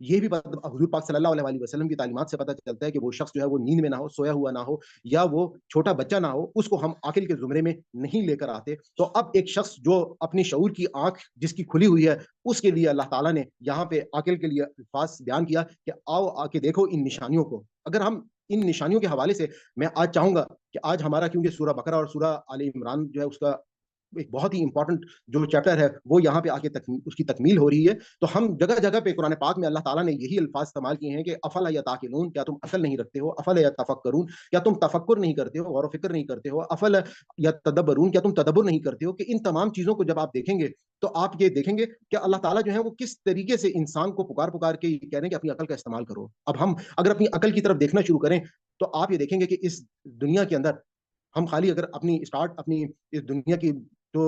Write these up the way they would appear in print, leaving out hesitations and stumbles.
یہ بھی حضور پاک صلی اللہ علیہ وسلم کی تعلیمات سے پتہ چلتا ہے کہ وہ شخص جو ہے وہ نیند میں نہ ہو، سویا ہوا نہ ہو، یا وہ چھوٹا بچہ نہ ہو، اس کو ہم عاقل کے زمرے میں نہیں لے کر آتے. تو اب ایک شخص جو اپنی شعور کی آنکھ جس کی کھلی ہوئی ہے، اس کے لیے اللہ تعالیٰ نے یہاں پہ عاقل کے لیے الفاظ بیان کیا کہ آؤ آ کے دیکھو ان نشانیوں کو. اگر ہم ان نشانیوں کے حوالے سے، میں آج چاہوں گا کہ آج ہمارا، کیونکہ سورہ بقرہ اور سورہ آل عمران جو ہے اس کا ایک بہت ہی امپورٹنٹ جو چیپٹر ہے وہ یہاں پہ آ کے اس کی تکمیل ہو رہی ہے، تو ہم جگہ جگہ پہ قرآن پاک میں اللہ تعالیٰ نے یہی الفاظ استعمال کیے ہیں کہ افلا یتعقلون، کیا تم عقل نہیں رکھتے ہو، افلا یتفکرون، کیا تم تفکر نہیں کرتے ہو، غور و فکر نہیں کرتے ہو، افلا یتدبرون، کیا تم تدبر نہیں کرتے ہو. کہ ان تمام چیزوں کو جب آپ دیکھیں گے تو آپ یہ دیکھیں گے کہ اللہ تعالیٰ جو ہے وہ کس طریقے سے انسان کو پکار پکار کے کہہ رہے ہیں کہ اپنی عقل کا استعمال کرو. اب ہم اگر اپنی عقل کی طرف دیکھنا شروع کریں تو آپ یہ دیکھیں گے کہ اس دنیا کے اندر ہم خالی اگر اپنی اس دنیا کی جو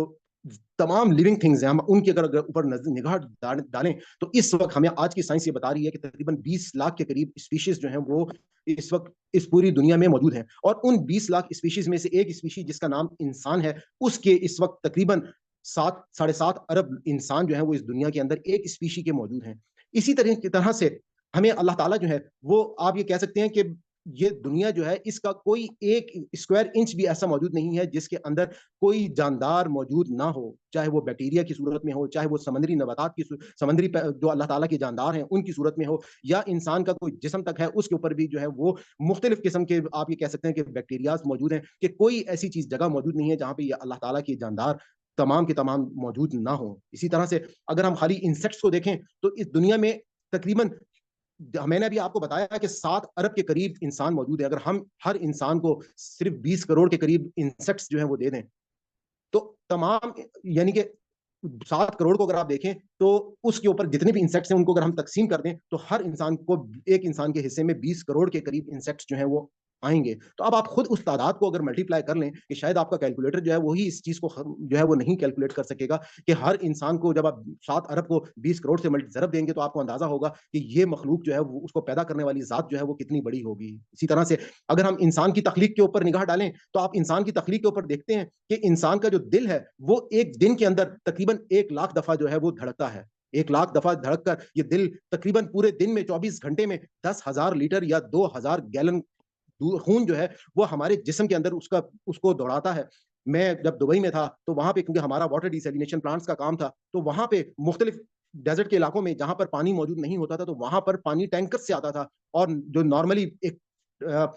تمام لیونگ تھنگز ہیں، ہم ان کے اگر اوپر نگاہ ڈالیں تو اس وقت ہمیں آج کی سائنس یہ بتا رہی ہے کہ تقریباً 20 لاکھ کے قریب اسپیشیز جو ہیں وہ اس وقت اس پوری دنیا میں موجود ہیں. اور ان 20 لاکھ اسپیشیز میں سے ایک اسپیشیز جس کا نام انسان ہے، اس کے اس وقت تقریباً 7.5 ارب انسان جو ہیں وہ اس دنیا کے اندر ایک اسپیشی کے موجود ہیں. اسی طرح سے ہمیں اللہ تعالیٰ جو ہے وہ، آپ یہ کہہ سکتے ہیں کہ یہ دنیا جو ہے اس کا کوئی ایک اسکوائر انچ بھی ایسا موجود نہیں ہے جس کے اندر کوئی جاندار موجود نہ ہو، چاہے وہ بیکٹیریا کی صورت میں ہو، چاہے وہ سمندری نباتات کی سمندری جو اللہ تعالیٰ کے جاندار ہیں ان کی صورت میں ہو، یا انسان کا کوئی جسم تک ہے اس کے اوپر بھی جو ہے وہ مختلف قسم کے، آپ یہ کہہ سکتے ہیں کہ بیکٹیریاز موجود ہیں. کہ کوئی ایسی چیز جگہ موجود نہیں ہے جہاں پہ یہ اللہ تعالیٰ کے جاندار تمام کے تمام موجود نہ ہوں. اسی طرح سے اگر ہم خالی انسیکٹس کو دیکھیں تو اس دنیا میں تقریباً، میں نے ابھی آپ کو بتایا کہ 7 ارب کے قریب انسان موجود ہے. اگر ہم ہر انسان کو صرف 20 کروڑ کے قریب انسیکٹس جو ہیں وہ دے دیں تو تمام، یعنی کہ 7 کروڑ کو اگر آپ دیکھیں تو اس کے اوپر جتنے بھی انسیکٹس ہیں ان کو اگر ہم تقسیم کر دیں تو ہر انسان کو، ایک انسان کے حصے میں 20 کروڑ کے قریب انسیکٹس جو ہیں وہ آئیں گے. تو اب آپ خود اس تعداد کو اگر ملٹیپلائی کر لیں کہ شاید آپ کا کیلکولیٹر جو ہے وہی اس چیز کو جو ہے وہ نہیں کیلکولیٹ کر سکے گا کہ ہر انسان کو جب آپ 7 ارب کو 20 کروڑ سے ضرب دیں گے تو آپ کو اندازہ ہوگا کہ یہ مخلوق جو ہے وہ، اس کو پیدا کرنے والی ذات جو ہے وہ کتنی بڑی ہوگی. اسی طرح سے اگر ہم انسان کی تخلیق کے اوپر نگاہ ڈالیں تو آپ انسان کی تخلیق کے اوپر دیکھتے ہیں کہ انسان کا جو دل ہے وہ ایک دن کے اندر تقریباً 1 لاکھ دفعہ جو ہے وہ دھڑکتا ہے. 1 لاکھ دفعہ دھڑک کر یہ دل تقریباً پورے دن میں 24 گھنٹے میں 10,000 لیٹر یا 2,000 گیلن خون جو ہے وہ ہمارے جسم کے اندر اس کو دوڑاتا ہے. میں جب دبئی میں تھا تو وہاں پہ، کیونکہ ہمارا واٹر ڈیسیلینیشن پلانٹس کا کام تھا، تو وہاں پہ مختلف ڈیزرٹ کے علاقوں میں جہاں پر پانی موجود نہیں ہوتا تھا تو وہاں پر پانی ٹینکر سے آتا تھا. اور جو نارملی ایک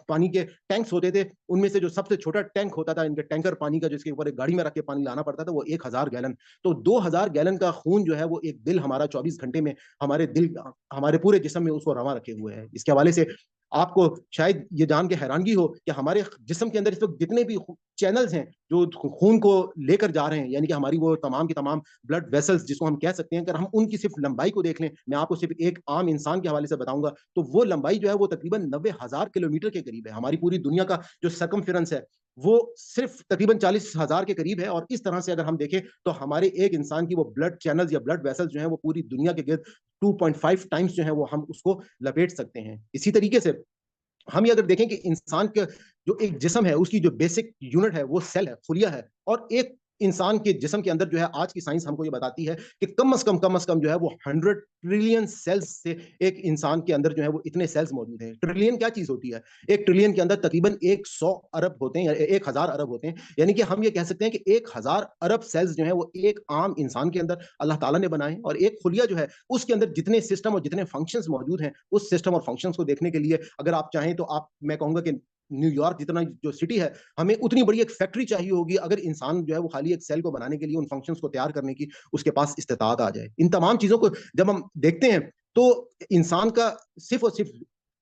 پانی کے ٹینکس ہوتے تھے ان میں سے جو سب سے چھوٹا ٹینک ہوتا تھا ان کے ٹینکر پانی کا، جس کے اوپر ایک گاڑی میں رکھ کے پانی لانا پڑتا تھا، وہ 1,000 گیلن. تو 2,000 گیلن کا خون جو ہے وہ ایک دل ہمارا 24 گھنٹے میں ہمارے پورے جسم میں اس کو رواں رکھے ہوئے ہے. اس کے حوالے سے آپ کو شاید یہ جان کے حیرانگی ہو کہ ہمارے جسم کے اندر اس وقت جتنے بھی چینلز ہیں جو خون کو لے کر جا رہے ہیں، یعنی کہ ہماری وہ تمام کے تمام بلڈ ویسلز جس کو ہم کہہ سکتے ہیں، اگر ہم ان کی صرف لمبائی کو دیکھ لیں، میں آپ کو صرف ایک عام انسان کے حوالے سے بتاؤں گا تو وہ لمبائی جو ہے وہ تقریباً 90,000 کلومیٹر کے قریب ہے. ہماری پوری دنیا کا جو سرکمفرنس ہے وہ صرف تقریباً 40,000 کے قریب ہے. اور اس طرح سے اگر ہم دیکھیں تو ہمارے ایک انسان کی وہ بلڈ چینلز یا بلڈ ویسلز جو ہیں وہ پوری دنیا کے گرد 2.5 ٹائمز جو ہیں وہ ہم اس کو لپیٹ سکتے ہیں. اسی طریقے سے ہم یہ اگر دیکھیں کہ انسان کا جو ایک جسم ہے اس کی جو بیسک یونٹ ہے وہ سیل ہے، خلیہ ہے. اور ایک انسان کے جسم کے اندر جو ہے آج کی سائنس ہم کو یہ بتاتی ہے کہ کم از کم جو ہے وہ 100 ٹریلین سیلز سے ایک انسان کے اندر جو ہے وہ اتنے سیلز موجود ہیں. ٹریلین کیا چیز ہوتی ہے؟ ایک ٹریلین کے اندر تقریباً 100 ارب ہوتے ہیں یا 1,000 ارب ہوتے ہیں. یعنی کہ ہم یہ کہہ سکتے ہیں کہ 1,000 ارب سیلز جو ہیں وہ ایک عام انسان کے اندر اللہ تعالیٰ نے بنائے. اور ایک خلیہ جو ہے اس کے اندر جتنے سسٹم اور جتنے فنکشنز موجود ہیں، اس سسٹم اور فنکشنز کو دیکھنے کے لیے اگر آپ چاہیں تو میں کہوں گا کہ نیو یارک جتنا جو سٹی ہے، ہمیں اتنی بڑی ایک فیکٹری چاہیے ہوگی اگر انسان جو ہے وہ خالی ایک سیل کو بنانے کے لیے، ان فنکشنز کو تیار کرنے کی اس کے پاس استطاعت آ جائے. ان تمام چیزوں کو جب ہم دیکھتے ہیں تو انسان کا صرف اور صرف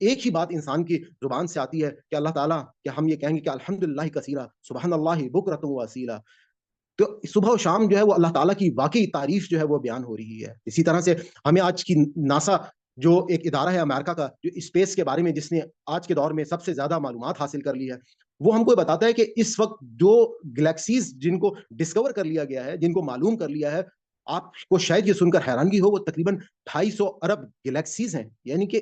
ایک ہی بات انسان کی زبان سے آتی ہے کہ اللہ تعالیٰ، کہ ہم یہ کہیں گے کہ الحمدللہ کثیرا سبحان اللہ بکرۃ و اصیلا. تو صبح و شام جو ہے وہ اللہ تعالیٰ کی واقعی تعریف جو ہے وہ بیان ہو رہی ہے. اسی طرح سے ہمیں آج کی ناسا جو ایک ادارہ ہے امریکہ کا جو اسپیس کے بارے میں، جس نے آج کے دور میں سب سے زیادہ معلومات حاصل کر لی ہے، وہ ہم کو بتاتا ہے کہ اس وقت جو گلیکسیز جن کو ڈسکور کر لیا گیا ہے، جن کو معلوم کر لیا ہے، آپ کو شاید یہ سن کر حیرانگی ہو، وہ تقریباً 250 ارب گلیکسیز ہیں. یعنی کہ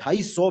250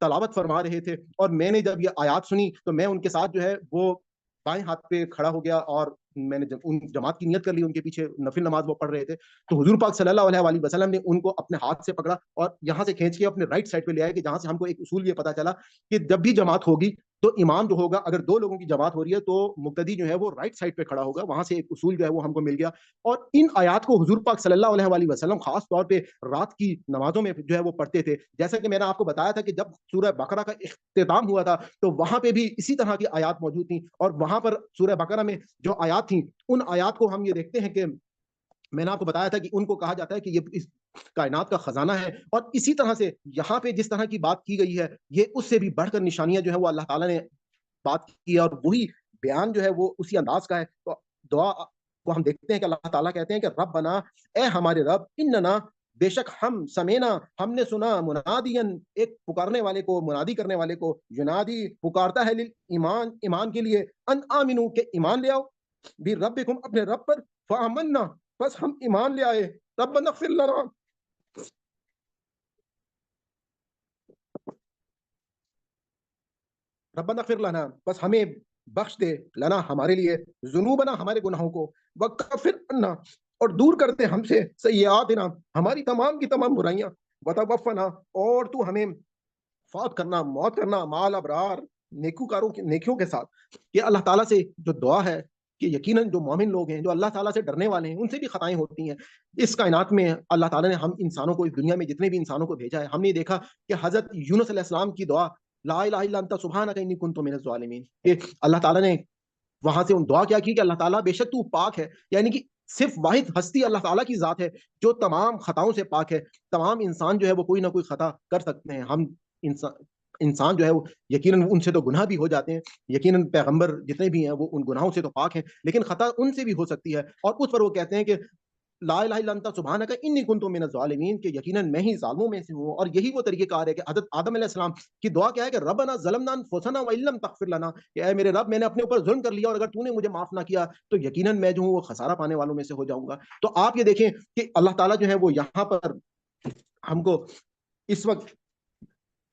تلاوت فرما رہے تھے اور میں نے جب یہ آیات سنی تو میں ان کے ساتھ جو ہے وہ بائیں ہاتھ پہ کھڑا ہو گیا اور میں نے ان جماعت کی نیت کر لی، ان کے پیچھے نفل نماز وہ پڑھ رہے تھے. تو حضور پاک صلی اللہ علیہ وسلم نے ان کو اپنے ہاتھ سے پکڑا اور یہاں سے کھینچ کے اپنے رائٹ سائڈ پہ لے آئے، کہ جہاں سے ہم کو ایک اصول یہ پتا چلا کہ جب بھی جماعت ہوگی تو امام جو ہوگا، اگر 2 لوگوں کی جماعت ہو رہی ہے تو مقتدی جو ہے وہ رائٹ سائڈ پہ کھڑا ہوگا. وہاں سے ایک اصول جو ہے وہ ہم کو مل گیا. اور ان آیات کو حضور پاک صلی اللہ علیہ وسلم خاص طور پہ رات کی نمازوں میں جو ہے وہ پڑھتے تھے. جیسا کہ میں نے آپ کو بتایا تھا کہ جب سورہ بقرہ کا اختتام ہوا تھا تو وہاں پہ بھی اسی طرح کی آیات موجود تھیں، اور وہاں پر سورہ بقرہ میں جو آیات تھیں ان آیات کو ہم یہ دیکھتے ہیں کہ میں نے آپ کو بتایا تھا کہ ان کو کہا جاتا ہے کہ یہ اس کائنات کا خزانہ ہے. اور اسی طرح سے یہاں پہ جس طرح کی بات کی گئی ہے یہ اس سے بھی بڑھ کر نشانیاں جو ہے وہ اللہ تعالیٰ نے بات کی ہے، اور وہی بیان جو ہے وہ اسی انداز کا ہے. تو دعا کو ہم دیکھتے ہیں کہ اللہ تعالیٰ کہتے ہیں کہ رب بنا، اے ہمارے رب، اننا، بے شک ہم، سمینا، ہم نے سنا، منادین، ایک پکارنے والے کو، منادی کرنے والے کو، ینادی، پکارتا ہے، ایمان، ایمان کے لیے، ان آمنو، کہ ایمان لے آؤ، بھی ربکم، اپنے رب پر، فآمنا، بس ہم ایمان لے آئے، ربنا اغفر لنا، ربنا اغفر لنا، بس ہمیں بخش دے، لنا، ہمارے لیے، ذنوبنا، ہمارے گناہوں کو، وکفر عنا، اور دور کرتے ہم سے، سیئاتنا، ہماری تمام کی تمام برائیاں، وتوفنا، اور تو ہمیں فوت کرنا، موت کرنا، مال ابرار، نیکوکاروں کی نیکیوں کے ساتھ. یہ اللہ تعالیٰ سے جو دعا ہے کہ یقیناً جو مومن لوگ ہیں، جو اللہ تعالیٰ سے ڈرنے والے ہیں، ان سے بھی خطائیں ہوتی ہیں. اس کائنات میں اللہ تعالیٰ نے ہم انسانوں کو، اس دنیا میں جتنے بھی انسانوں کو بھیجا ہے، ہم نے دیکھا کہ حضرت یونس علیہ السلام کی دعا، لا الہ الا انت سبحانک انی کنت من الظالمین، کہ اللہ تعالیٰ نے وہاں سے ان دعا کیا کی کہ اللہ تعالیٰ بے شک تو پاک ہے. یعنی کہ صرف واحد ہستی اللہ تعالیٰ کی ذات ہے جو تمام خطاؤں سے پاک ہے. تمام انسان جو ہے وہ کوئی نہ کوئی خطا کر سکتے ہیں. ہم انسان جو ہے وہ یقیناً ان سے تو گناہ بھی ہو جاتے ہیں، یقیناً پیغمبر جتنے بھی ہیں وہ ان گناہوں سے تو پاک ہیں، لیکن خطا ان سے بھی ہو سکتی ہے. اور اس پر وہ کہتے ہیں کہ لا الہ الا انت سبحانک انی کنت من الظالمین، کہ یقیناً میں ہی ظالموں میں سے ہوں. اور یہی وہ طریقہ کار ہے کہ حضرت آدم علیہ السلام کی دعا کیا ہے کہ ربنا ظلمنا انفسنا وان لم تغفر لنا، کہ اے میرے رب، میں نے اپنے اوپر ظلم کر لیا اور اگر تو نے مجھے معاف نہ کیا تو یقیناً میں جو ہوں وہ خسارہ پانے والوں میں سے ہو جاؤں گا. تو آپ یہ دیکھیں کہ اللہ تعالیٰ جو ہے وہ یہاں پر ہم کو اس وقت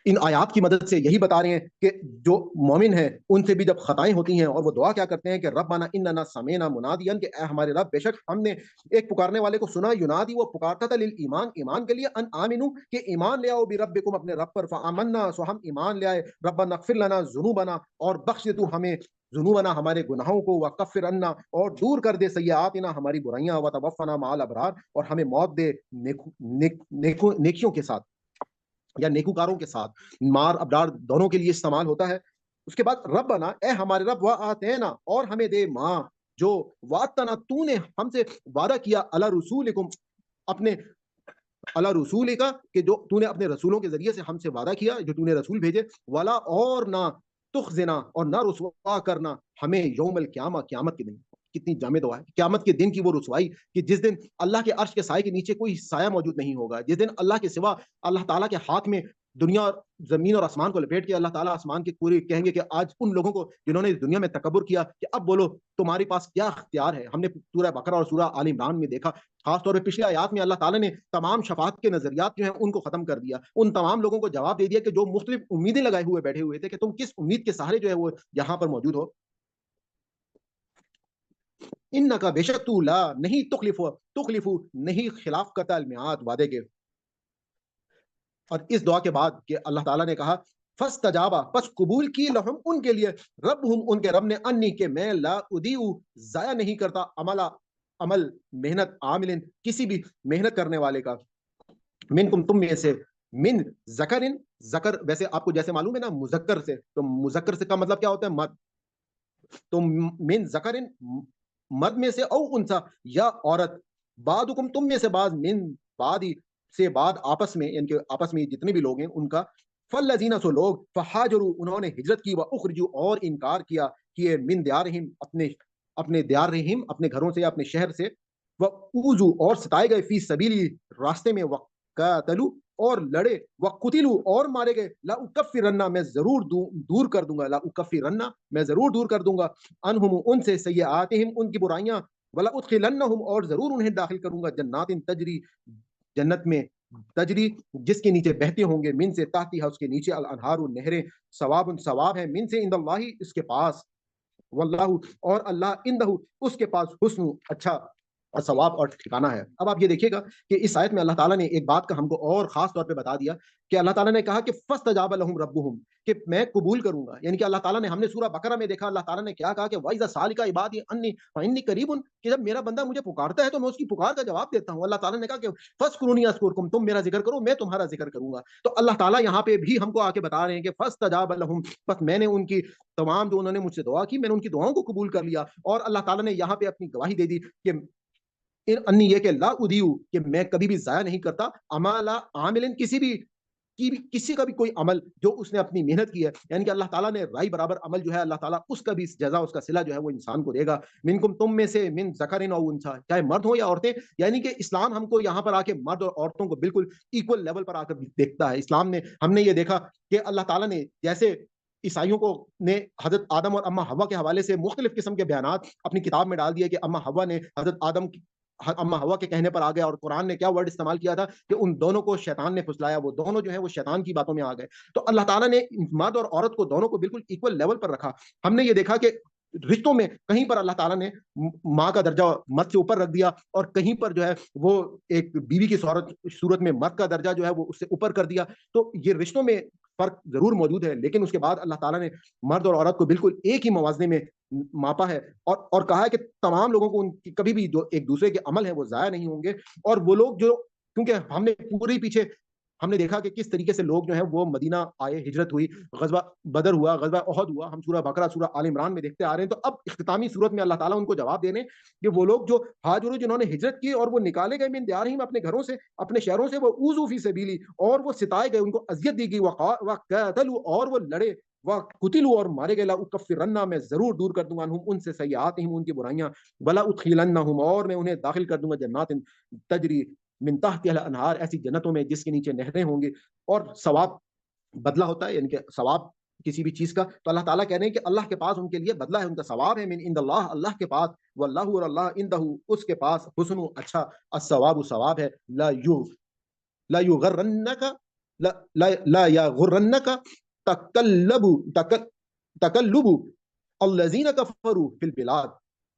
ان آیات کی مدد سے یہی بتا رہے ہیں کہ جو مومن ہیں ان سے بھی جب خطائیں ہوتی ہیں اور وہ دعا کیا کرتے ہیں کہ ربنا اننا سمینا منادیا، کہ اے ہمارے رب، بے شک ہم نے ایک پکارنے والے کو سنا، ینادی، وہ پکارتا تھا، للایمان، ایمان کے لیے، ان آمنو، کہ ایمان لے آؤ، بربکم، اپنے رب پر، فآمنا، سو ہم ایمان لے آئے، ربنا اغفر لنا ذنوبنا، اور بخش دے تو ہمیں، ذنوبنا، ہمارے گناہوں کو، وکفر عنا، اور دور کر دے، سیئاتنا، ہماری برائیاں، وتوفنا مع الابرار، اور ہمیں موت دے نیکیوں کے ساتھ یا نیکوکاروں کے ساتھ. مار ابرار دونوں کے لیے استعمال ہوتا ہے. اس کے بعد ربنا، اے ہمارے رب، وآتینا، اور ہمیں دے، ماں، جو، وعدتنا، تو نے ہم سے وعدہ کیا، علی رسولکم، اپنے، علی رسول کا، کہ جو تو نے اپنے رسولوں کے ذریعے سے ہم سے وعدہ کیا، جو تو نے رسول بھیجے، ولا، اور نہ، تخزنا، اور نہ رسوا کرنا، ہمیں، یوم القیامہ، قیامت کے دن. کتنی جامع دعا ہے، قیامت کے دن کی وہ رسوائی، کہ جس دن اللہ کے عرش کے سائے کے نیچے کوئی سایہ موجود نہیں ہوگا، جس دن اللہ کے سوا، اللہ تعالیٰ کے ہاتھ میں دنیا اور زمین اور آسمان کو لپیٹ کے اللہ تعالیٰ آسمان کے پورے کہیں گے کہ آج ان لوگوں کو جنہوں نے اس دنیا میں تکبر کیا کہ اب بولو تمہارے پاس کیا اختیار ہے. ہم نے سورہ بقرہ اور سورہ آل عمران میں دیکھا، خاص طور پہ پچھلے آیات میں اللہ تعالیٰ نے تمام شفاعت کے نظریات جو ہیں ان کو ختم کر دیا. ان تمام لوگوں کو جواب دے دیا کہ جو مختلف امیدیں لگائے ہوئے بیٹھے ہوئے تھے کہ تم کس امید کے سہارے جو ہے وہ یہاں پر موجود ہو. انکا، بے شک تو، لا، نہیں، تخلف، نہیں خلاف کرتا، المیعاد، وعدے کے. اور اس دعا کے بعد کہ اللہ تعالیٰ نے کہا فاستجابا، پس قبول کی، لہم، ان کے لیے، ربہم، ان کے رب نے، انی، کہ میں، لا اضیع، ضائع نہیں کرتا، عمل، محنت، عامل، کسی بھی محنت کرنے والے کا، منکم، تم میں سے، من ذکرن، ذکر ویسے آپ کو جیسے معلوم ہے نا مذکر سے، تو مذکر سے کا مطلب کیا ہوتا ہے؟ مرد. تو من ذکرن، مرد میں سے، او انسا، یا عورت، بعضکم، تم میں سے بعض، من بعدی، سے بعد، آپس میں، یعنی کہ آپس میں جتنے بھی لوگ ہیں ان کا، فالذین، سو لوگ، فہاجروا، انہوں نے ہجرت کی، واخرجوا، اور انکار کیا کہ من دیارہم، اپنے دیارہم، اپنے گھروں سے یا اپنے شہر سے، واوذوا، اور ستائے گئے، فی سبیلی، راستے میں، وقاتلوا، اور لڑے، وقتلوا، اور مارے گئے، لا اکفرن، میں ضرور دور کر دوں گا، لا اکفرن، میں ضرور دور کر دوں گا، انہم، ان سے، سیئاتہم، ان کی برائیاں، ولا ادخلنہم، اور ضرور انہیں داخل کروں گا، جنات تجری، جنت میں تجری جس کے نیچے بہتے ہوں گے من سے تحتها اس کے نیچے الانہار نہریں ثواب ہے من سے عند اللہ اس کے پاس واللہ اور اللہ عندہ اس کے پاس حسن اچھا اور ثواب اور ٹھکانہ ہے. اب آپ یہ دیکھیے گا کہ اس آیت میں اللہ تعالیٰ نے ایک بات کا ہم کو اور خاص طور پہ بتا دیا کہ اللہ تعالیٰ نے کہا کہ فاستجاب لهم ربهم کہ میں قبول کروں گا. یعنی کہ اللہ تعالیٰ نے ہم نے سورہ بقرہ میں دیکھا اللہ تعالیٰ نے کیا کہا کہ وَإِذَا سَأَلَكَ عِبَادِي عَنِّي فَإِنِّي قَرِيبٌ کہ جب میرا بندہ مجھے پکارتا ہے تو میں اس کی پکار کا جواب دیتا ہوں. اللہ تعالیٰ نے کہا کہ فَاذْكُرُونِي أَذْكُرْكُمْ تم میرا ذکر کرو میں تمہارا ذکر کروں گا. تو اللہ تعالیٰ یہاں پہ بھی ہم کو آ کے بتا رہے ہیں کہ فاستجاب لهم بس میں نے ان کی تمام جو انہوں نے مجھ سے دعا کی میں نے ان کی دعاؤں کو قبول کر لیا. اور اللہ تعالیٰ نے یہاں پہ اپنی گواہی دے دی کہ انی یہ کہ لا ادیو کہ میں کبھی بھی ضائع نہیں کرتا عمل عامل کسی کا بھی کوئی عمل جو اس نے اپنی محنت کی ہے. یعنی کہ اللہ تعالیٰ نے رائی برابر عمل جو ہے اللہ تعالیٰ اس کا بھی جزا اس کا صلہ جو ہے وہ انسان کو دے گا. منکم تم میں سے من ذکر او انثى چاہے مرد ہو یا عورتیں. یعنی کہ اسلام ہم کو یہاں پر آ کے مرد اور عورتوں کو بالکل ایکول لیول پر آ کر دیکھتا ہے. اسلام نے ہم نے یہ دیکھا کہ اللہ تعالیٰ نے جیسے عیسائیوں کو نے حضرت آدم اور اما حوا کے حوالے سے مختلف قسم کے بیانات اپنی کتاب میں ڈال دیے کہ اما حوا نے حضرت آدم اما ہوا کے کہنے پر آ گیا اور قرآن نے کیا ورڈ استعمال کیا تھا کہ ان دونوں کو شیطان نے پھسلایا وہ دونوں جو ہے وہ شیطان کی باتوں میں آ گئے. تو اللہ تعالیٰ نے مرد اور عورت کو دونوں کو بالکل ایکول لیول پر رکھا. ہم نے یہ دیکھا کہ رشتوں میں کہیں پر اللہ تعالیٰ نے ماں کا درجہ مرد سے اوپر رکھ دیا اور کہیں پر جو ہے وہ ایک بیوی کی صورت میں مرد کا درجہ جو ہے وہ اس سے اوپر کر دیا. تو یہ رشتوں میں فرق ضرور موجود ہے لیکن اس کے بعد اللہ تعالیٰ نے مرد اور عورت کو بالکل ایک ہی موازنے میں ماپا ہے اور کہا ہے کہ تمام لوگوں کو ان کی کبھی بھی جو ایک دوسرے کے عمل ہیں وہ ضائع نہیں ہوں گے. اور وہ لوگ جو کیونکہ ہم نے پوری پیچھے ہم نے دیکھا کہ کس طریقے سے لوگ جو ہیں وہ مدینہ آئے ہجرت ہوئی غزوہ بدر ہوا غزوہ احد ہوا ہم سورہ بقرہ سورہ آل عمران میں دیکھتے آ رہے ہیں. تو اب اختتامی صورت میں اللہ تعالیٰ ان کو جواب دینے کہ وہ لوگ جو ہاجروا جنہوں نے ہجرت کی اور وہ نکالے گئے من دیارہم اپنے گھروں سے اپنے شہروں سے وہ اوذوا فی سبیلی اور وہ ستائے گئے ان کو اذیت دی گئی وقاتلوا اور وہ لڑے قتلوا اور مارے گئے لاکفرن میں ضرور دور کر دوں گا ان سے سیئاتہم ان کی برائیاں ولا ادخلنہم اور میں انہیں داخل کر دوں گا جنات تجری من تحتها الانہار ایسی جنتوں میں جس کے نیچے نہریں ہوں گی. اور ثواب بدلہ ہوتا ہے یعنی کہ ثواب کسی بھی چیز کا تو اللہ تعالیٰ کہہ رہے ہیں کہ اللہ کے پاس ان کے لیے بدلہ ہے ان کا ثواب ہے من عند اللہ اللہ کے پاس واللہ اور اللہ عندہ اس کے پاس حسن اچھا الثواب ثواب ہے لا یغرنک لا یغرنک تقلب الذین کفروا فی البلاد.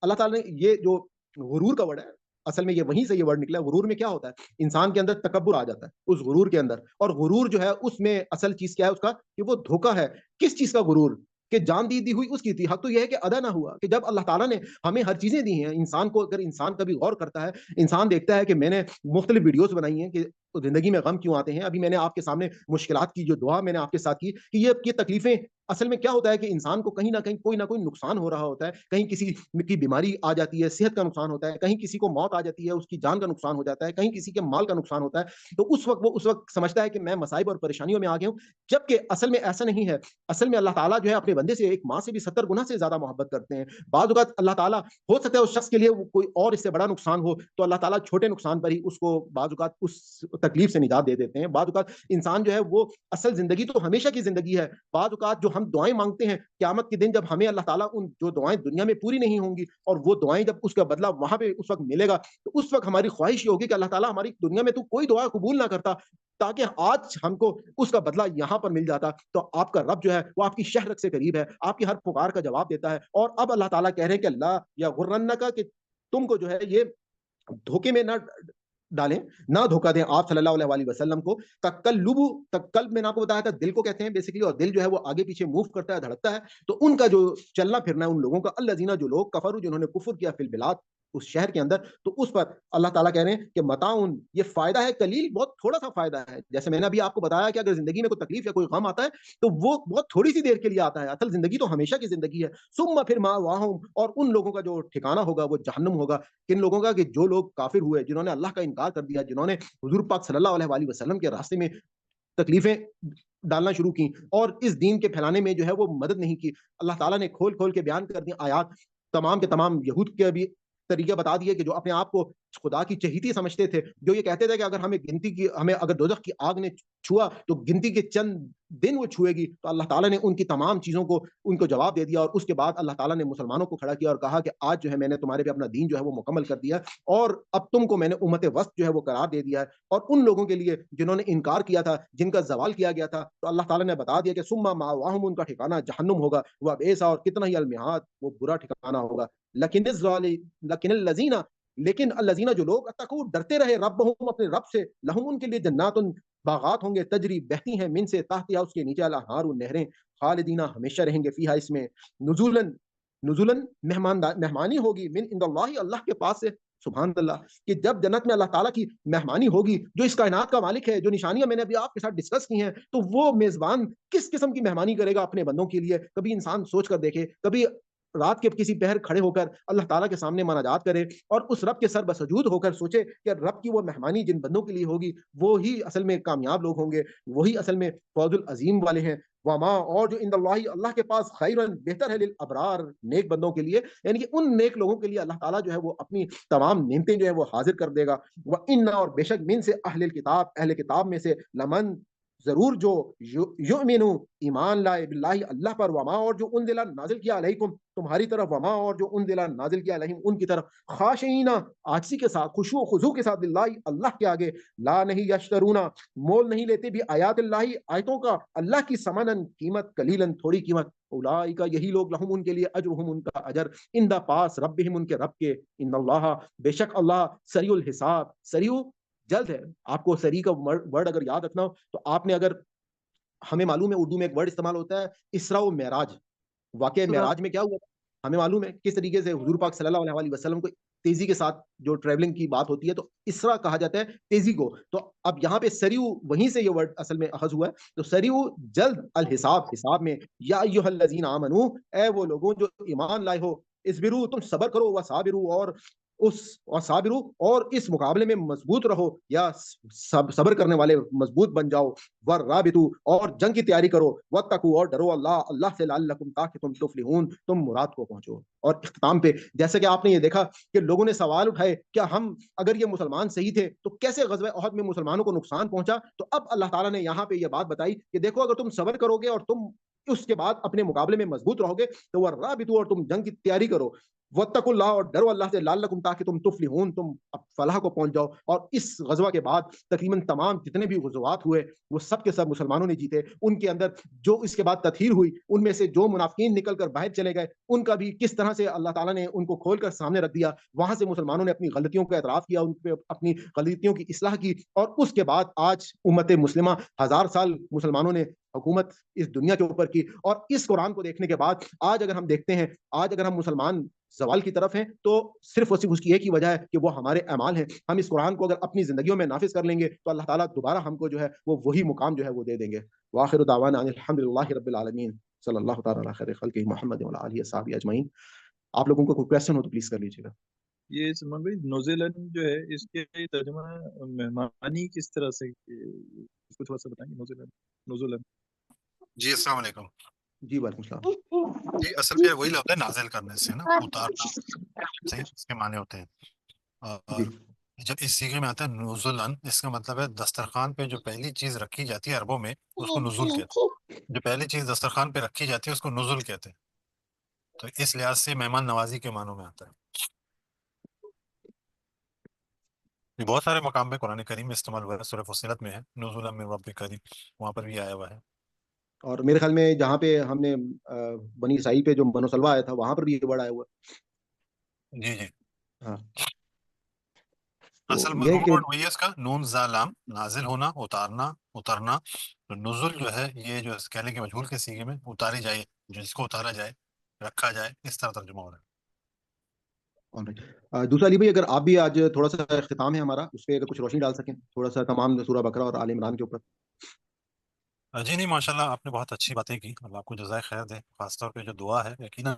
اللہ تعالیٰ نے یہ جو غرور کا ورڈ ہے اصل میں یہ وہیں سے یہ ورڈ نکلا ہے. غرور میں کیا ہوتا ہے انسان کے اندر تکبر آ جاتا ہے اس غرور کے اندر. اور غرور جو ہے اس میں اصل چیز کیا ہے اس کا کہ وہ دھوکا ہے. کس چیز کا غرور کہ جان دی ہوئی اس کی تھی حق تو یہ ہے کہ ادا نہ ہوا کہ جب اللہ تعالیٰ نے ہمیں ہر چیزیں دی ہیں انسان کو اگر انسان کبھی غور کرتا ہے انسان دیکھتا ہے کہ میں نے مختلف ویڈیوز بنائی ہیں کہ زندگی میں غم کیوں آتے ہیں. ابھی میں نے آپ کے سامنے مشکلات کی جو دعا میں نے آپ کے ساتھ کی کہ یہ تکلیفیں اصل میں کیا ہوتا ہے کہ انسان کو کہیں نہ کہیں کوئی نہ کوئی نقصان ہو رہا ہوتا ہے. کہیں کسی کی بیماری آ جاتی ہے صحت کا نقصان ہوتا ہے کہیں کسی کو موت آ جاتی ہے اس کی جان کا نقصان ہو جاتا ہے کہیں کسی کے مال کا نقصان ہوتا ہے. تو اس وقت وہ اس وقت سمجھتا ہے کہ میں مصائب اور پریشانیوں میں آ گیا ہوں جبکہ اصل میں ایسا نہیں ہے. اصل میں اللہ تعالیٰ جو ہے اپنے بندے سے ایک ماں سے بھی 70 گنا سے زیادہ محبت کرتے ہیں. بعض اوقات اللہ تعالیٰ ہو سکتا ہے اس شخص کے لیے کوئی اور اس سے بڑا نقصان ہو تو اللہ تعالیٰ چھوٹے نقصان پر ہی اس کو بعض اوقات اس تکلیف سے نجات دے دیتے ہیں. بعض اوقات انسان جو ہے وہ اصل زندگی تو ہمیشہ کی زندگی ہے. بعض اوقات جو ہم دعائیں مانگتے ہیں قیامت کے دن جب ہمیں اللہ تعالیٰ ان جو دعائیں دنیا میں پوری نہیں ہوں گی اور وہ دعائیں جب اس کا بدلہ وہاں پہ اس وقت ملے گا تو اس وقت ہماری خواہش یہ ہوگی کہ اللہ تعالیٰ ہماری دنیا میں تو کوئی دعا قبول نہ کرتا تاکہ آج ہم کو اس کا بدلہ یہاں پر مل جاتا. تو آپ کا رب جو ہے وہ آپ کی شہرت سے قریب ہے آپ کی ہر پکار کا جواب دیتا ہے. اور اب اللہ تعالیٰ کہہ رہے ہیں کہ اللہ یا غرنک کہ تم کو جو ہے یہ دھوکے میں نہ ڈالیں نہ دھوکہ دیں آپ صلی اللہ علیہ وسلم کو. قلب میں نے آپ کو بتایا تھا دل کو کہتے ہیں بیسیکلی اور دل جو ہے وہ آگے پیچھے موو کرتا ہے دھڑکتا ہے. تو ان کا جو چلنا پھرنا ہے ان لوگوں کا الذین جو لوگ کفروا جنہوں نے کفر کیا فی البلاد اس شہر کے اندر تو اس پر اللہ تعالیٰ کہہ رہے ہیں کہ متاعن یہ فائدہ ہے قلیل بہت تھوڑا سا فائدہ ہے. جیسے میں نے ابھی آپ کو بتایا کہ اگر زندگی میں کوئی تکلیف یا کوئی غم آتا ہے تو وہ بہت تھوڑی سی دیر کے لیے آتا ہے. اصل زندگی تو ہمیشہ کی زندگی ہے. ثم پھر مأواہم اور ان لوگوں کا جو ٹھکانہ ہوگا وہ جہنم ہوگا. کن لوگوں کا کہ جو لوگ کافر ہوئے جنہوں نے اللہ کا انکار کر دیا جنہوں نے حضور پاک صلی اللہ علیہ وسلم کے راستے میں تکلیفیں ڈالنا شروع کی اور اس دین کے پھیلانے میں جو ہے وہ مدد نہیں کی. اللہ تعالیٰ نے کھول کھول کے بیان کر دیا آیات تمام کے تمام یہود کے بھی طریقے بتا دیے کہ جو اپنے آپ کو خدا کی چہیتی سمجھتے تھے, جو یہ کہتے تھے کہ اگر ہمیں اگر دوزخ کی آگ نے چھوا تو گنتی کے چند دن وہ چھوئے گی, تو اللہ تعالیٰ نے ان کی تمام چیزوں کو ان کو جواب دے دیا, اور اس کے بعد اللہ تعالیٰ نے مسلمانوں کو کھڑا کیا اور کہا کہ آج جو ہے میں نے تمہارے پہ اپنا دین جو ہے وہ مکمل کر دیا, اور اب تم کو میں نے امت وسط جو ہے وہ قرار دے دیا ہے. اور ان لوگوں کے لیے جنہوں نے انکار کیا تھا, جن کا زوال کیا گیا تھا, تو اللہ تعالیٰ نے بتا دیا کہ ثم مأواہم, ان کا ٹھکانہ جہنم ہوگا, وہ ایسا اور کتنا ہی المہاد, وہ برا ٹھکانہ ہوگا. لیکن الذین, لیکن الذین, جو لوگ اتقوا, ڈرتے رہے, ربہم, اپنے رب سے, لہم, ان کے لیے جنات, باغات ہوں گے, تجری, بہتی ہیں, من سے, تحتہا, اس کے نیچے, الانہار, نہریں, خالدین, ہمیشہ رہیں گے, فیہا, اس میں, نزولاً مہمانی ہوگی, من عند اللہ, اللہ کے پاس سے. سبحان اللہ, کہ جب جنت میں اللہ تعالیٰ کی مہمانی ہوگی, جو اس کائنات کا مالک ہے, جو نشانیاں میں نے ابھی آپ کے ساتھ ڈسکس کی ہیں, تو وہ میزبان کس قسم کی مہمانی کرے گا اپنے بندوں کے لیے. کبھی انسان سوچ کر دیکھے, کبھی رات کے کسی پہر کھڑے ہو کر اللہ تعالیٰ کے سامنے مناجات کرے, اور اس رب کے سر بسجود ہو کر سوچے کہ رب کی وہ مہمانی جن بندوں کے لیے ہوگی, وہی اصل میں کامیاب لوگ ہوں گے, وہی اصل میں فوز العظیم والے ہیں. وما, اور جو عند اللہ, اللہ کے پاس, خیرن, بہتر ہے, للابرار, نیک بندوں کے لیے, یعنی کہ ان نیک لوگوں کے لیے اللہ تعالیٰ جو ہے وہ اپنی تمام نعمتیں جو ہے وہ حاضر کر دے گا. وَإِنَّ, اور بے شک, من سے, اہل کتاب, اہل کتاب میں سے, لمن, ضرور, جو یؤمنو, ایمان لائے, باللہ, اللہ پر, وما, اور جو انزل, نازل کیا, علیکم, تمہاری طرف, وما, اور جو انزل, نازل کیا, علیہم, ان کی طرف, خاشعین, عاجزی کے ساتھ, خشوع و خضوع کے ساتھ, للہ, اللہ کے آگے, لا, نہیں, یشترون, مول نہیں لیتے, بھی آیات اللہ, آیتوں کا, اللہ کی, ثمناً, قیمت, قلیلاً, تھوڑی قیمت, اولئک, یہی لوگ, لہم, ان کے لیے, اجرہم, ان کا اجر, عند پاس, ربہم, ان کے رب کے, ان اللہ, بے شک اللہ, سریع الحساب, سریع, جلد ہے. آپ کو سری کا ورڈ اگر یاد رکھنا ہو تو آپ نے, اگر ہمیں معلوم ہے اردو میں ایک ورڈ استعمال ہوتا ہے, اسراء و معراج. واقعہ معراج میں کیا ہوا تھا ہمیں معلوم ہے, کس طریقے سے حضور پاک صلی اللہ علیہ وسلم کو تیزی کے ساتھ جو ٹریولنگ کی بات ہوتی ہے تو اسرا کہا جاتا ہے تیزی کو. تو اب یہاں پہ سریو, وہیں سے یہ ورڈ اصل میں اخذ ہوا ہے. تو سریو, جلد, الحساب, حساب میں, یا ایھا الذین آمنو, اے وہ لوگوں جو ایمان لائے ہو, اصبروا, تم صبر کرو, وصابروا, اور صابرو, اور اس مقابلے میں مضبوط رہو, یا صبر کرنے والے مضبوط بن جاؤ, ورابطو, اور جنگ کی تیاری کرو, واتقوا, اور ڈرو اللہ, اللہ سے, لعلکم, تاکہ تم تفلحون, تم مراد کو پہنچو. اور اختتام پہ جیسے کہ آپ نے یہ دیکھا کہ لوگوں نے سوال اٹھائے, کیا ہم, اگر یہ مسلمان صحیح تھے تو کیسے غزوہ احد میں مسلمانوں کو نقصان پہنچا. تو اب اللہ تعالیٰ نے یہاں پہ یہ بات بتائی کہ دیکھو, اگر تم صبر کرو گے اور تم اس کے بعد اپنے مقابلے میں مضبوط رہو گے, تو ورابطو, اور تم جنگ کی تیاری کرو, واتقوا اللہ, اور ڈرو اللہ سے, لعلکم, تاکہ تم تفلحون, تم فلاح کو پہنچ جاؤ. اور اس غزوہ کے بعد تقریباً تمام جتنے بھی غزوات ہوئے وہ سب کے سب مسلمانوں نے جیتے. ان کے اندر جو اس کے بعد تطہیر ہوئی, ان میں سے جو منافقین نکل کر باہر چلے گئے, ان کا بھی کس طرح سے اللہ تعالیٰ نے ان کو کھول کر سامنے رکھ دیا. وہاں سے مسلمانوں نے اپنی غلطیوں کا اعتراف کیا, ان پہ اپنی غلطیوں کی اصلاح کی, اور اس کے بعد آج امت مسلمہ 1000 سال مسلمانوں نے حکومت اس دنیا کے اوپر کی. اور اس قرآن کو دیکھنے کے بعد آج اگر ہم دیکھتے ہیں, آج اگر ہم مسلمان زوال کی طرف ہیں, تو صرف اور صرف اس کی ایک ہی وجہ ہے کہ وہ ہمارے اعمال ہیں. ہم اس قرآن کو اگر اپنی زندگیوں میں نافذ کر لیں گے تو اللہ تعالیٰ دوبارہ ہم کو جو ہے وہ وہی مقام جو ہے وہ دے دیں گے. وآخر دعوانا ان الحمدللہ رب العالمین, صلی اللہ تعالیٰ علی خیر خلقہ محمد وعلی آلہ وصحبہ اجمعین. آپ لوگوں کو کوئی کویسچن ہو تو پلیز کر لیجیے گا. یہ سلمان بھائی, نوزیلینڈ جو ہے اس کے ترجمہ مہمانی کس طرح سے, اس کو تھوڑا سا بتائیں گے. نوزیلینڈ. جی السلام علیکم. جی وعلیکم السلام. جی اصل میں وہی لفظ ہے نازل کرنے سے نا, اتارنا, صحیح اس کے معنی ہوتے ہیں. اور جب اس سیغے میں آتا ہے نزولن, اس کا مطلب ہے دسترخوان پہ جو پہلی چیز رکھی جاتی ہے عربوں میں اس کو نزول کہتے ہیں. جو پہلی چیز دسترخوان پہ رکھی جاتی ہے اس کو نزول کہتے ہیں. تو اس لحاظ سے مہمان نوازی کے معنوں میں آتا ہے. یہ بہت سارے مقام پہ قرآن کریم میں استعمال ہوا ہے. سورہ فصلت میں ہے نزولا من رب کریم, وہاں پر بھی آیا ہوا ہے. اور میرے خیال میں جہاں پہ ہم نے بنی اسرائیل پہ جو بنو سلوہ آیا تھا وہاں پر بھی یہ ورڈ آیا ہوا. جی جی. ہاں, اصل میں یہ روٹ کہ ورڈ وہی ہے اس کا, نون زا لام, نازل ہونا, اتارنا, اترنا. تو نزول جو ہے یہ جو کہہ لیں کہ مجہول کے سیغے میں اتاری جائے, جس کو اتارا جائے, رکھا جائے, اس طرح ترجمہ ہو رہا ہے. دوسرا علی بھائی, اگر آپ بھی آج تھوڑا سا اختتام ہے ہمارا, اس پہ اگر کچھ روشنی ڈال سکیں تھوڑا سا تمام سورہ بقرہ اور آل عمران کے اوپر. جی نہیں, ماشاء اللہ آپ نے بہت اچھی باتیں کی, اللہ آپ کو جزائے خیر دے. خاص طور پہ جو دعا ہے, یقیناً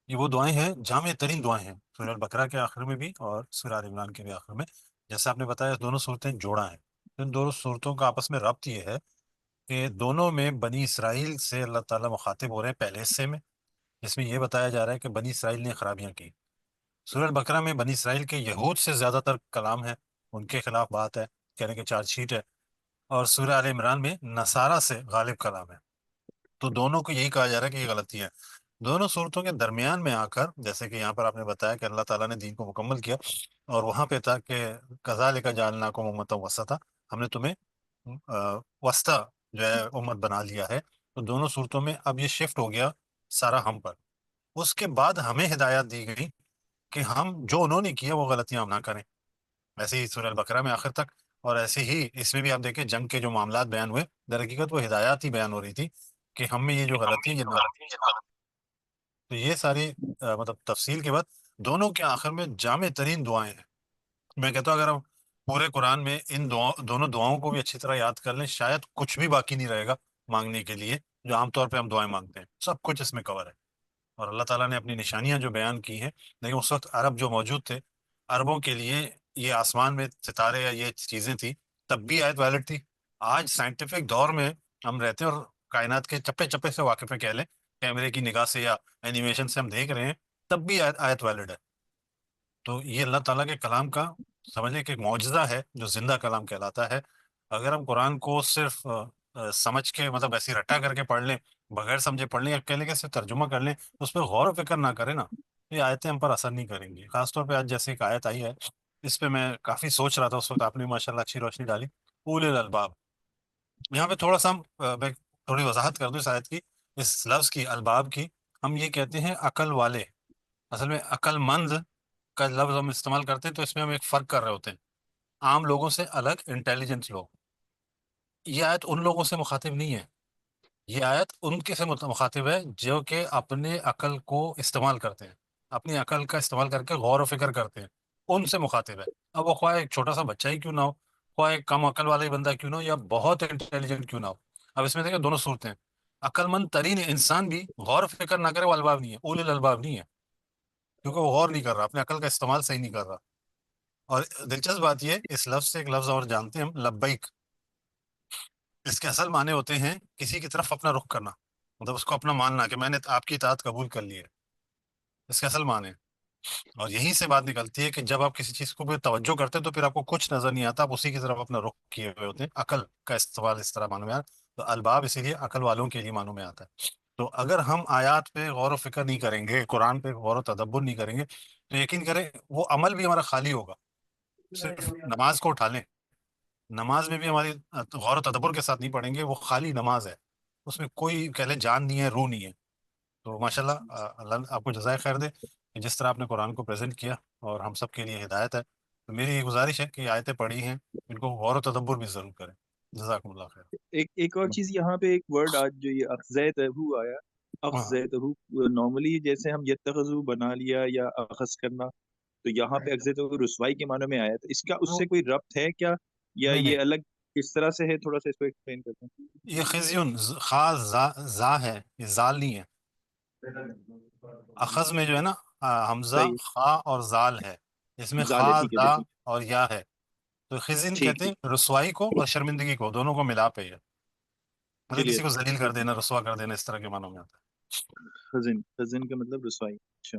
یہ وہ دعائیں ہیں, جامع ترین دعائیں ہیں, سورہ البقرہ کے آخر میں بھی اور سورہ آل عمران کے بھی آخر میں. جیسے آپ نے بتایا دونوں صورتیں جوڑا ہیں. ان دونوں صورتوں کا آپس میں ربط یہ ہے کہ دونوں میں بنی اسرائیل سے اللہ تعالیٰ مخاطب ہو رہے ہیں پہلے حصے میں, جس میں یہ بتایا جا رہا ہے کہ بنی اسرائیل نے خرابیاں کی. سورہ البقرہ میں بنی اسرائیل کے یہود سے زیادہ تر کلام ہے، ان کے خلاف بات ہے، کہنے کے چارج شیٹ ہے، اور سورہ آل عمران میں نصارہ سے غالب کلام ہے۔ تو دونوں کو یہی کہا جا رہا ہے کہ یہ غلطی ہے۔ دونوں صورتوں کے درمیان میں آ کر، جیسے کہ یہاں پر آپ نے بتایا کہ اللہ تعالیٰ نے دین کو مکمل کیا، اور وہاں پہ تھا کہ کذالک جعلناکم امۃ وسطا، ہم نے تمہیں وسطی جو ہے امت بنا لیا ہے۔ تو دونوں صورتوں میں اب یہ شفٹ ہو گیا سارا ہم پر۔ اس کے بعد ہمیں ہدایت دی گئی کہ ہم جو انہوں نے کیا وہ غلطیاں ہم نہ کریں، ایسے ہی سورہ البقرہ میں آخر تک، اور ایسے ہی اس میں بھی آپ دیکھیں جنگ کے جو معاملات بیان ہوئے، در حقیقت وہ ہدایات ہی بیان ہو رہی تھی کہ ہم میں یہ جو غلطی ہے یہ نہ ہو۔ تو یہ ساری مطلب تفصیل کے بعد دونوں کے آخر میں جامع ترین دعائیں ہیں۔ میں کہتا ہوں اگر ہم پورے قرآن میں ان دونوں دعاؤں کو بھی اچھی طرح یاد کر لیں، شاید کچھ بھی باقی نہیں رہے گا مانگنے کے لیے جو عام طور پہ ہم دعائیں مانگتے ہیں، سب کچھ اس میں کور ہے۔ اور اللہ تعالیٰ نے اپنی نشانیاں جو بیان کی ہیں، لیکن اس وقت عرب جو موجود تھے، عربوں کے لیے یہ آسمان میں ستارے یا یہ چیزیں تھیں، تب بھی آیت ویلڈ تھی۔ آج سائنٹیفک دور میں ہم رہتے ہیں اور کائنات کے چپے چپے سے واقف ہیں، کہہ لیں کیمرے کی نگاہ سے یا اینیمیشن سے ہم دیکھ رہے ہیں، تب بھی آیت ویلڈ ہے۔ تو یہ اللہ تعالیٰ کے کلام کا سمجھنے کہ ایک معجزہ ہے جو زندہ کلام کہلاتا ہے۔ اگر ہم قرآن کو صرف سمجھ کے مطلب ایسی رٹا کر کے پڑھ لیں، بغیر سمجھے پڑھ لیں، یا کہہ لیں کہ صرف ترجمہ کر لیں، اس پہ غور و فکر نہ کریں نا، یہ آیتیں ہم پر اثر نہیں کریں گی۔ خاص طور پہ آج جیسے ایک آیت آئی ہے، اس پہ میں کافی سوچ رہا تھا اس وقت، آپ نے ماشاء اللہ اچھی روشنی ڈالی، اولی الالباب۔ یہاں پہ تھوڑا سا میں تھوڑی وضاحت کر دوں اس آیت کی، اس لفظ کی، الباب کی۔ ہم یہ کہتے ہیں عقل والے، اصل میں عقل مند کا لفظ ہم استعمال کرتے ہیں تو اس میں ہم ایک فرق کر رہے ہوتے ہیں، عام لوگوں سے الگ انٹیلیجنٹ لوگ۔ یہ آیت ان لوگوں سے مخاطب نہیں ہے، یہ آیت ان کے سے مخاطب ہے جو کہ اپنے عقل کو استعمال کرتے ہیں، اپنی عقل کا استعمال کر کے غور و فکر کرتے ہیں، ان سے مخاطب ہے۔ اب وہ خواہ ایک چھوٹا سا بچہ ہی کیوں نہ ہو، خواہ ایک کم عقل والا ہی بندہ کیوں نہ ہو، یا بہت انٹیلیجنٹ کیوں نہ ہو۔ اب اس میں دیکھیں دونوں صورتیں ہیں، عقل مند ترین انسان بھی غور و فکر نہ کرے وہ الباب نہیں ہے، اول الالباب نہیں ہے، کیونکہ وہ غور نہیں کر رہا، اپنے عقل کا استعمال صحیح نہیں کر رہا۔ اور دلچسپ بات یہ، اس لفظ سے ایک لفظ اور جانتے ہیں ہم، لبیک۔ اس کے اصل معنی ہوتے ہیں کسی کی طرف اپنا رخ کرنا، مطلب اس کو اپنا ماننا کہ میں نے آپ کی اطاعت قبول کر لی ہے، اس کے اصل معنی ہے۔ اور یہیں سے بات نکلتی ہے کہ جب آپ کسی چیز کو بھی توجہ کرتے ہیں تو پھر آپ کو کچھ نظر نہیں آتا، آپ اسی کی طرف اپنا رخ کیے ہوئے ہوتے ہیں۔ عقل کا استعمال اس طرح معنوں میں آتا ہے، تو الباب اسی لیے عقل والوں کے لیے معنوں میں آتا ہے۔ تو اگر ہم آیات پہ غور و فکر نہیں کریں گے، قرآن پہ غور و تدبر نہیں کریں گے، تو یقین کریں وہ عمل بھی ہمارا خالی ہوگا۔ صرف نماز کو اٹھا لیں، نماز میں بھی ہماری غور و تدبر کے ساتھ نہیں پڑھیں گے، وہ خالی نماز ہے، اس میں کوئی کہہ لیں جان نہیں ہے، روح نہیں ہے۔ تو ماشاءاللہ اللہ آپ کو جزائے خیر دے کہ جس طرح آپ نے قرآن کو پریزنٹ کیا، اور ہم سب کے لیے ہدایت ہے۔ تو میری یہ گزارش ہے کہ آیتیں پڑھی ہیں ان کو غور و تدبر بھی ضرور کریں۔ جزاکم اللہ خیر۔ ایک اور چیز یہاں پہ، ایک ورڈ آج جو یہ اخذیتہ آیا، ہاں، اخذیتہ، نارملی جیسے ہم یتخذو بنا لیا یا اخذ کرنا، تو یہاں پہ اخذیتہ رسوائی کے معنی میں آیا تھا، اس کا اس سے کوئی ربط ہے کیا، یا نہیں نہیں، یہ الگ کس طرح سے ہے؟ تھوڑا سا اس کو ایکسپلین کرتے ہیں۔ یہ خزیون خاص زا ہے، یہ زال نہیں ہے۔ اخذ میں جو ہے نا حمزہ صحیح، خا اور زال ہے، اس میں زال خا ہے، ٹھیک ہے زا ٹھیک اور یا ہے۔ تو خزن ٹھیک کہتے ٹھیک، ہیں رسوائی کو اور شرمندگی کو، دونوں کو ملا پہ ہے، مطلب چلیے کسی کو ذلیل کر ٹھیک ہے۔ دینا، رسوا کر دینا، اس طرح کے معنوں میں آتا خزن، خزن کا مطلب رسوائی، اچھا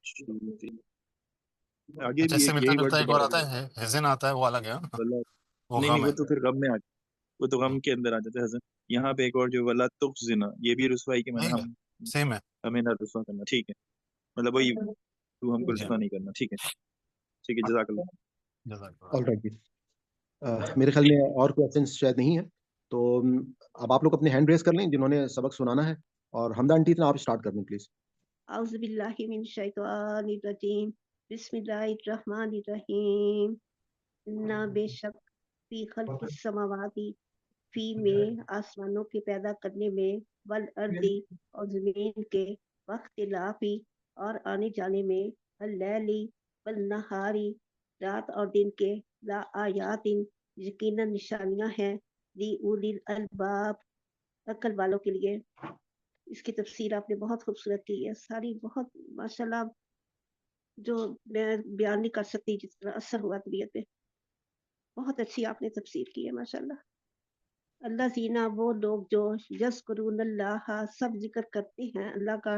ٹھیک ہے۔ ہے۔ آگے اچھا، بھی اس سے ملتا یہی ورڈ جلتا ایک اور دوبارہ آتا ہے حزن، آتا ہے وہ الگ ہے، ولا، وہ نہیں غم وہ ہے۔ تو پھر غم میں آ، وہ تو غم کے اندر آ جاتا ہے حزن۔ یہاں پہ ایک اور جو ولا تخزنا، یہ بھی رسوائی کے معنی، ٹھیک ہے، سیم ہے۔ ہمیں نہ رسوا کرنا، ٹھیک ہے، مطلب وہی تو ہم کو جی، رسوا نہیں کرنا، ٹھیک ہے ٹھیک ہے، جزاک اللہ۔ جزاک اللہ آل خیر۔ رائٹ، میرے خیال میں اور کوئی کوشچن شاید نہیں ہے، تو اب آپ لوگ اپنے ہینڈ ریز کر لیں جنہوں نے سبق سنانا ہے، اور حمدہ آنٹی اتنا آپ اسٹارٹ کر دیں پلیز۔ اعوذ باللہ من الشیطان الرجیم، بسم اللہ الرحمن الرحیم۔ نہ بے شک فی خلق السماوات، فی میں آسمانوں کے پیدا کرنے میں، والارضی اور زمین کے، واختلافی اور آنے جانے میں، اللیلی والنہاری رات اور دن کے، لا آیات یقیناً نشانیاں ہیں، لی اولی الالباب عقل والوں کے لیے۔ اس کی تفسیر آپ نے بہت خوبصورت کی ہے، ساری بہت ماشاءاللہ، جو میں بیان نہیں کر سکتی جس طرح اثر ہوا طبیعت پہ، بہت اچھی آپ نے تفسیر کی ہے ماشاءاللہ۔ اللہ زینا، وہ لوگ جو یذکرون اللہ، سب ذکر کرتے ہیں اللہ کا،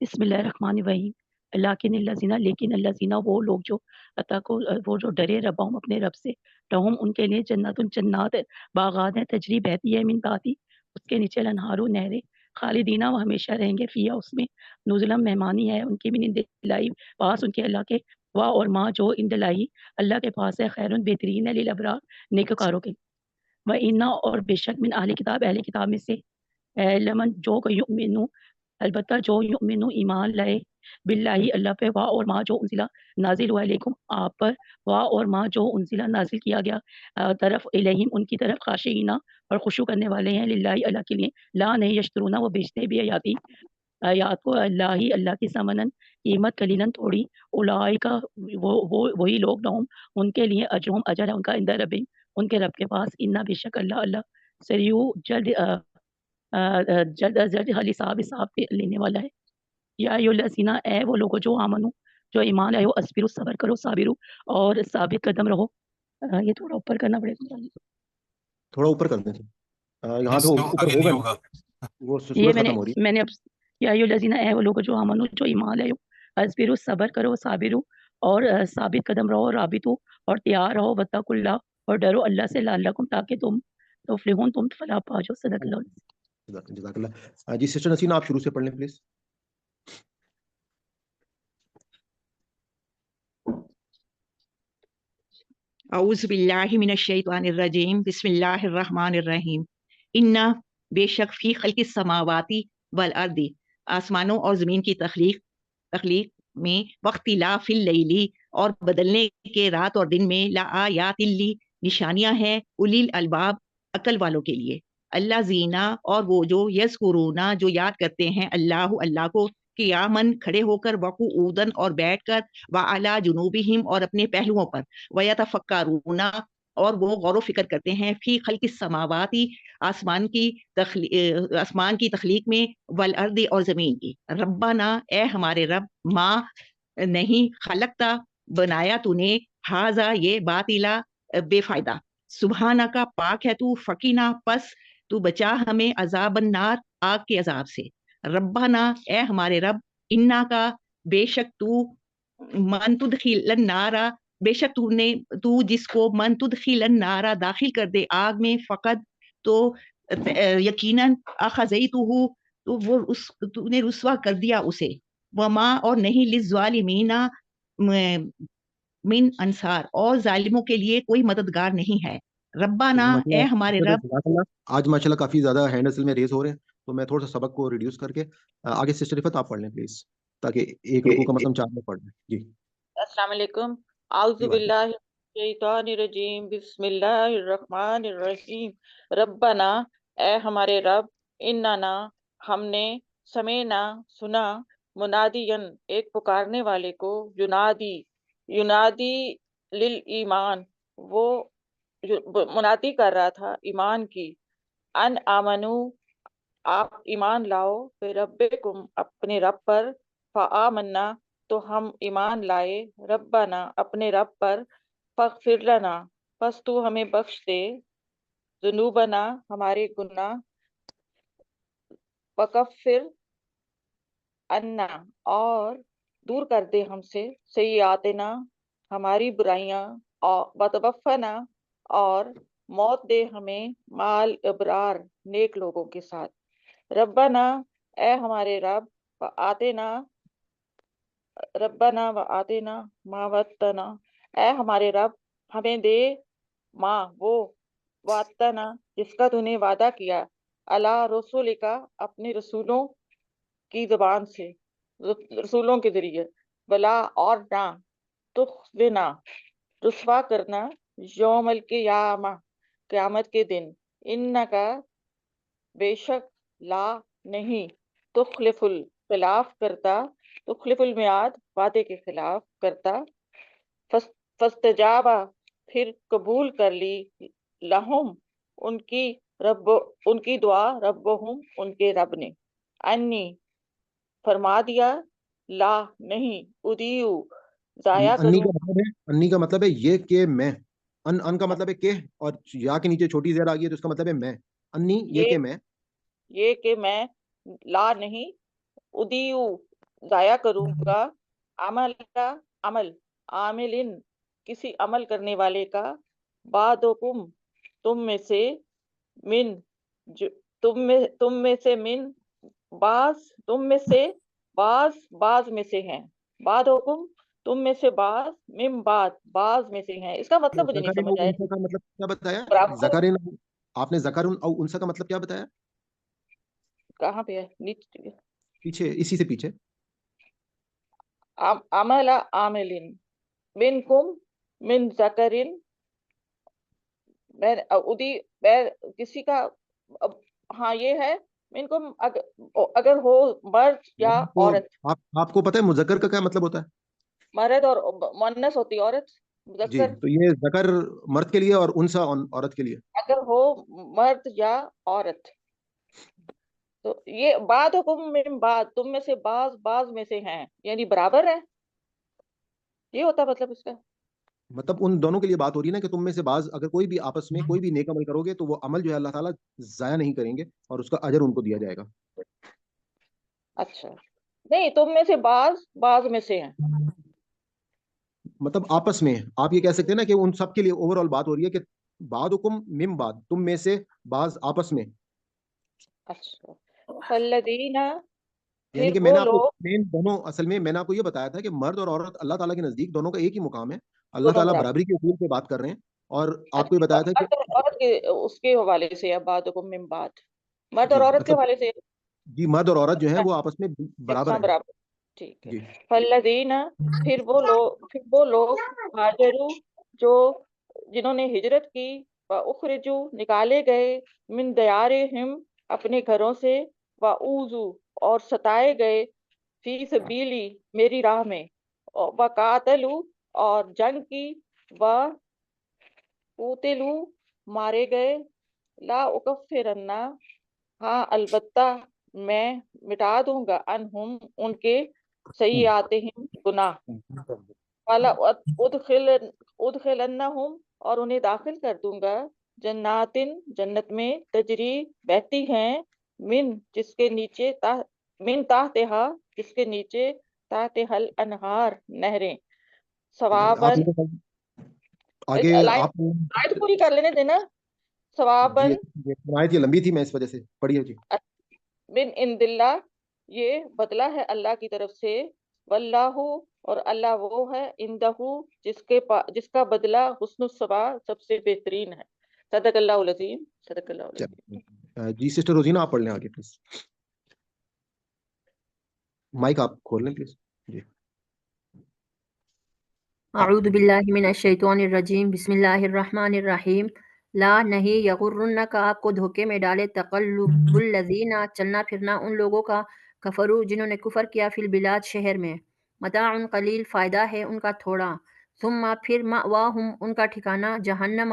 بسم اللہ الرحمن الرحیم لیکن الذین لیکن الذین وہ لوگ جو وہ جو ڈرے ربہم اپنے رب سے لہم ان کے لیے جنات باغات ہیں تجری بہتی ہے من تحتی اس کے نیچے الانہار نہریں خالدینہ وہ ہمیشہ رہیں گے فیہا اس میں نزلا مہمانی ہے ان کی من عند اللہ پاس ان کے اللہ کے وا اور ما جو عند اللہ اللہ کے پاس ہے خیر بہترین ہے للابرار نیکوکاروں کے و انا اور بے شک من اہل کتاب میں سے لمن جو یؤمنو البتہ جو یؤمنو ایمان لائے باللہ اللہ پہ وا اور ما جو انزلہ نازل ہوا علیکم آپ پر وا اور ما جو انزلہ نازل کیا گیا طرف الیہم ان کی طرف خاشعین اور خشوع کرنے والے ہیں للہ اللہ کے لیے لا نہیں یشترون وہ بیچتے بھی آیات کو اللہ کی ثمنن قیمت قلیلاً تھوڑی اولئک کا وہی لوگ لہم ان کے لیے اجرہم اجر ہے ان کا عند ربہم ان کے رب کے پاس انا بے شک اللہ سریع جلد از جلد حساب لینے والا ہے یا الذین اے وہ لوگوں جو آمنو جو ایمان لائے ہو اصبروا صبر کرو صابرو اور ثابت قدم رہو یہ تھوڑا اوپر کرنا پڑے گا تھوڑا اوپر کر دیں یہاں پہ اوپر آگے نہیں ہوگا ہوگا وہ یہ سورج ختم ہو رہی میں نے اب یا الذین اے وہ لوگوں جو آمنو جو ایمان لائے ہو اصبروا صبر کرو صابرو اور ثابت قدم رہو رابطو اور تیار رہو واتقوا اللہ اور ڈرو اللہ سے لعلکم تاکہ تم تفلحون تم فلاح پا جاؤ صدق اللہ ہے جزاک اللہ جی سسٹر نسیم آپ شروع سے پڑھ لیں پلیز اعوذ باللہ من الشیطان الرجیم بسم اللہ الرحمن الرحیم انا بے شک فی خلق السماواتی والارض آسمانوں اور زمین کی تخلیق میں واختلاف اللیلی اور بدلنے کے رات اور دن میں لآیات لی نشانیاں ہیں اولی الالباب عقل والوں کے لیے اللہ زینا اور وہ جو یذکرونا جو یاد کرتے ہیں اللہ کو قیامن کھڑے ہو کر وقعودن اور بیٹھ کر وعلی جنوبہم اور اپنے پہلوؤں پر ویتفکرون اور وہ غور و فکر کرتے ہیں فی خلق السماواتی آسمان کی تخلیق میں والارض اور زمین کی ربنا اے ہمارے رب ما نہیں خلقتا بنایا تو نے ہاذا یہ باطلا بے فائدہ سبحانہ کا پاک ہے تو فقینا پس تو بچا ہمیں عذاب النار آگ کے عذاب سے ربنا اے ہمارے رب انا کا بے شک تو من تدخل النار بے شک تو جس کو من تدخل النار داخل کر دے آگ میں فقط تو یقیناً اخذیتہ تو وہ تو نے رسوا کر دیا اسے وما اور نہیں للظالمین من انصار اور ظالموں کے لیے کوئی مددگار نہیں ہے ربنا اے ہمارے رب آج ماشاءاللہ کافی زیادہ ہینڈ اصل میں ریز ہو رہے ہیں تو میں تھوڑا سا سبق کو ریڈیوس کر کے آگے سسٹر رفت آپ پڑھ لیں پلیز تاکہ ایک رکوع کم از کم 4 میں پڑھ لیں جی السلام علیکم اعوذ باللہ من الشیطان الرجیم بسم اللہ الرحمن الرحیم ربنا اے ہمارے رب اننا ہم نے سمینا سنا منادین ایک پکارنے والے کو ینادی للایمان وہ منادی کر رہا تھا ایمان کی ان آمنو آپ ایمان لاؤ بربکم اپنے رب پر فآمنا تو ہم ایمان لائے ربنا اپنے رب پر فاغفر لنا پس تو ہمیں بخش دے ذنوبنا ہمارے گناہ وکفر عنا اور دور کر دے ہم سے سیئاتنا ہماری برائیاں وتوفنا اور موت دے ہمیں مال ابرار نیک لوگوں کے ساتھ ربنا اے ہمارے رب ربنا وآتنا ما وعدتنا اے ہمارے رب ہمیں دے ماں وہ وعدتنا جس کا تو نے وعدہ کیا اللہ رسول کا اپنے رسولوں کی زبان سے رسولوں کے ذریعے بلا اور نہ تخزنا رسوا کرنا یوم القیامہ قیامت کے دن انکا بے شک لا نہیں تخلف الخلاف کرتا تخلف المیعاد وعدے کے خلاف کرتا فاستجابا پھر قبول کر لی لہم ان کی دعا ربہم ان کے رب نے انی فرما دیا لا نہیں ادیو ضائع کروں انی کا مطلب ہے یہ کہ میں ان کا مطلب ہے کہ اور یا کے نیچے چھوٹی زیر آ گئی ہے تو اس کا مطلب ہے میں انی یہ کہ میں لا نہیں ادیو ضائع کروںگا عمل عاملن کسی عمل کرنے والے کا بعدکم تم میں سے من تم میں سے من بعض میں سے ہیں بعدکم تم میں سے بعض میں سے ہیں. اس کا مطلب مجھے نہیں سمجھ آیا. کا مطلب کیا بتایا؟ برابر ذکرین، آپ نے ذکرن او انسا کا مطلب کیا بتایا؟ کہاں پہ ہے؟ نیچے پیچھے، اسی سے پیچھے. عمل عاملن منکم من ذکرن کسی کا ہاں یہ ہے منکم اگر ہو مرد یا عورت. آپ کو پتہ ہے مذکر کا کیا مطلب ہوتا ہے؟ مرد اور مؤنث ہوتی ہے عورت. جی، مذکر تو یہ ذکر مرد کے لیے اور انسا عورت کے لیے. اگر ہو مرد یا عورت. تو یہ بعدکم من بعد تم میں سے بعض میں سے ہیں، یعنی برابر ہے، یہ ہوتا مطلب اس کا. مطلب ان دونوں کے لیے بات ہو رہی ہے نا کہ تم میں سے بعض اگر کوئی بھی آپس میں کوئی بھی نیک عمل کرو گے تو وہ عمل جو ہے اللہ تعالیٰ ضائع نہیں کریں گے اور اس کا اجر ان کو دیا جائے گا. اچھا نہیں، تم میں سے بعض میں سے ہیں. مطلب آپس میں آپ یہ کہہ سکتے ہیں نا کہ ان سب کے لیے اوور آل بات ہو رہی ہے کہ بعضکم من بعض تم میں سے بعض آپس میں. اچھا فالذین یعنی پھر کہ میں وہ نے آپ کو لوگ مین دونوں اصل میں نے آپ کو یہ بتایا تھا کہ مرد اور عورت اللہ تعالیٰ کے نزدیک دونوں کا ایک ہی مقام ہے. اللہ دونوں تعالیٰ برابر. برابری کے اصول پہ بات کر رہے ہیں اور آپ کو یہ اچھا بتایا تھا کہ مرد اور عورت کے اس کے حوالے سے ہے بعدکم من بعد، مرد اور جی عورت کے مطلب حوالے سے جی مرد اور عورت جو ہیں وہ آپس میں برابر یکساں ہیں. برابر. ٹھیک ہے. جی فالذین پھر وہ لوگ ہاجروا جو جنہوں نے ہجرت کی، واخرجوا نکالے گئے، من دیارہم اپنے گھروں سے، واوذوا اور ستائے گئے، فی سبیلی میری راہ میں، وقاتلوا اور جنگ کی، وقتلوا مارے گئے، لا اکفرن ہاں البتہ میں مٹا دوں گا انہم ان کے سیئاتہم گناہ، والا ادخلنہم اور انہیں داخل کر دوں گا، جنت میں تجری بہتی ہیں، من جس کے نیچے من تحتہا جس کے نیچے تحتہا الانہار نہریں، ثواباً آگے آپ آیت پوری کر لینے دینا. ثواباً آیت یہ لمبی تھی میں اس وجہ سے پڑھی جی. من عند اللہ یہ بدلہ ہے اللہ کی طرف سے، واللہ اور اللہ وہ ہے عندہ جس کا بدلہ حسن الثواب سب سے بہترین ہے. صدق اللہ العظیم. صدق اللہ العظیم. جی سسٹر روزینہ آپ پڑھ لیں آگے پلیز. مائک آپ کھول لیں پلیز. جی اعوذ باللہ من الشیطان الرجیم بسم اللہ الرحمن الرحیم. لا نہیں یغرنک آپ کو دھوکے میں ڈالے تقلب الذین چلنا پھرنا ان لوگوں کا کفروا جنہوں نے کفر کیا فی البلاد شہر میں، متاع قلیل فائدہ ہے ان کا تھوڑا، ثم پھر مأواہم ان کا ٹھکانہ جہنم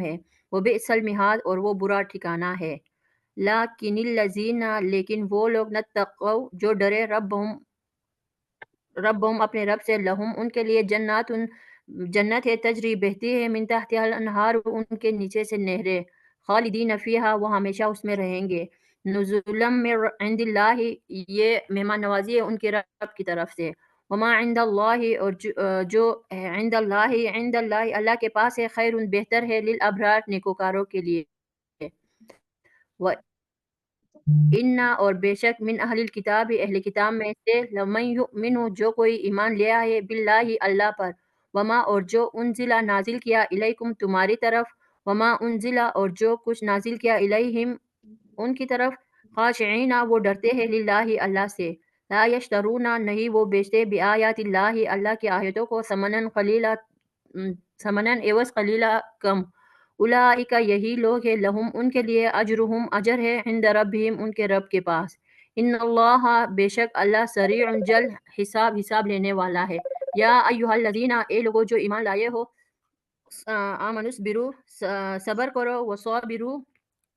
ہے، وبئس المہاد اور وہ برا ٹھکانہ ہے. لیکن الذین لیکن وہ لوگ نتقوا جو ڈرے ربہم اپنے رب سے، لہم ان کے لیے جنت ہے تجری بہتی ہے، من تحتہا الانہار ان کے نیچے سے نہریں، خالدین فیہا وہ ہمیشہ اس میں رہیں گے، نزلا من عند اللہ یہ مہمان نوازی ہے ان کے رب کی طرف سے، وما عند اللہ اور جو عند اللہ اللہ کے پاس ہے، خیر بہتر ہے، للابرار نیکوکاروں کے لیے. اِنَّ اور بے شک من اہل الکتاب اہل کتاب میں سے لمن یؤمن جو کوئی ایمان لے آئے باللہ اللہ پر، وما اور جو انزل نازل کیا الیکم تمہاری طرف، وما انزل اور جو کچھ نازل کیا الیہم ان کی طرف، خاشعین وہ ڈرتے ہیں للہ اللہ سے، لا یشترون نہیں وہ بیچتے بآیات اللہ اللہ کی آیتوں کو ثمنا عوض قلیلا کم، اولئک یہی لوگ ہیں لہم ان کے لیے اجرہم اجر ہے عند ربہم ان کے رب کے پاس، ان اللہ بے شک اللہ سریع جلد حساب لینے والا ہے. یا ایھا الذین اے لوگو جو ایمان لائے ہو، آمنوا اصبروا صبر کرو، وصابروا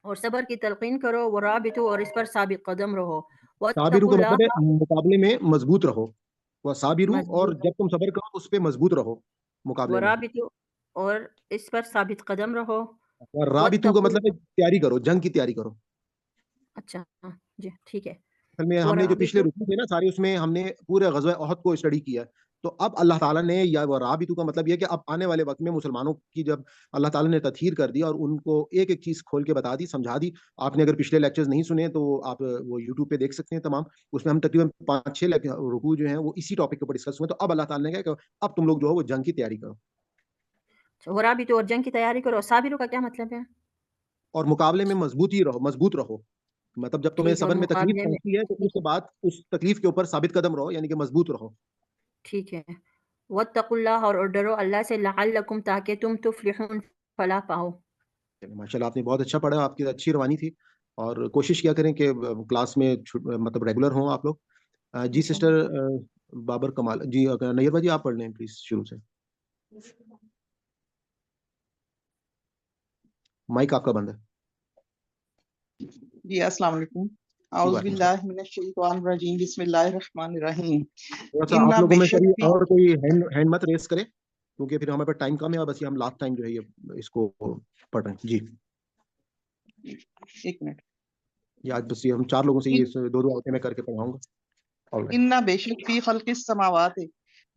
اور صبر کی تلقین کرو، ورابطوا اور اس پر ثابت قدم رہو، صابرو واتقوا کا مطلب ہے اللہ مقابلے میں مضبوط رہو، وہ صابرو اور مضبوط، جب تم صبر کرو اس پہ مضبوط رہو مقابلے میں، ورابطوا اور اس پر ثابت قدم رہو، اور رابطو کا واتقوا مطلب ہے تیاری کرو، جنگ کی تیاری کرو. اچھا جی ٹھیک ہے. اصل میں ہم نے جو پچھلے رکوع تھے نا سارے، اس میں ہم نے پورے غزوہ احد کو اسٹڈی کیا ہے. تو اب اللہ تعالیٰ نے یا ورابطو کا مطلب یہ کہ اب آنے والے وقت میں مسلمانوں کی جب اللہ تعالیٰ نے تطہیر کر دی اور ان کو ایک ایک چیز کھول کے بتا دی، سمجھا دی. آپ نے اگر پچھلے لیکچرز نہیں سنے تو آپ وہ یوٹیوب پہ دیکھ سکتے ہیں تمام. اس میں ہم تقریباً 5-6 رکوع جو ہیں وہ اسی ٹاپک کے اوپر ڈسکس ہوئے. تو اب اللہ تعالیٰ نے کہا کہ اب تم لوگ جو ہے وہ جنگ کی تیاری کرو. ورابطو اور جنگ کی تیاری کرو. صابرو کا کیا مطلب ہے؟ اور مقابلے میں مضبوط رہو. مطلب جب تمہیں ٹھیک ہے، اور صبر میں تکلیف مقابلے میں پہنچتی ہے تو اس کے بعد اس تکلیف کے اوپر ثابت قدم رہو، یعنی کہ مضبوط رہو. ٹھیک ہے. واتقوا اللہ، اور ڈرو اللہ سے، لعلکم تاکہ تم تفلحون فلاح پاؤ. ماشاء اللہ آپ نے بہت اچھا پڑھا، آپ کی اچھی روانی تھی. اور کوشش کیا کریں کہ کلاس میں مطلب ریگولر ہوں آپ لوگ. جی سسٹر بابر کمال جی، نیربا جی آپ پڑھ لیں پلیز شروع سے. مائک آپ کا بند ہے. جی السلام علیکم. اعوذ باللہ من الشیطان الرجیم، بسم اللہ الرحمن الرحیم. آپ لوگوں میں سے اور کوئی ہینڈ مت ریس کرے کیونکہ پھر ہمارے پاس ٹائم کم ہے، بس ہم لاسٹ ٹائم جو ہے یہ اس کو پڑھ رہے ہیں. جی ایک منٹ. یہ آج بس ہم 4 لوگوں سے یہ 2 آیتیں میں کر کے پڑھاؤں گا. اِنَّ بے شک فی خلق السماوات،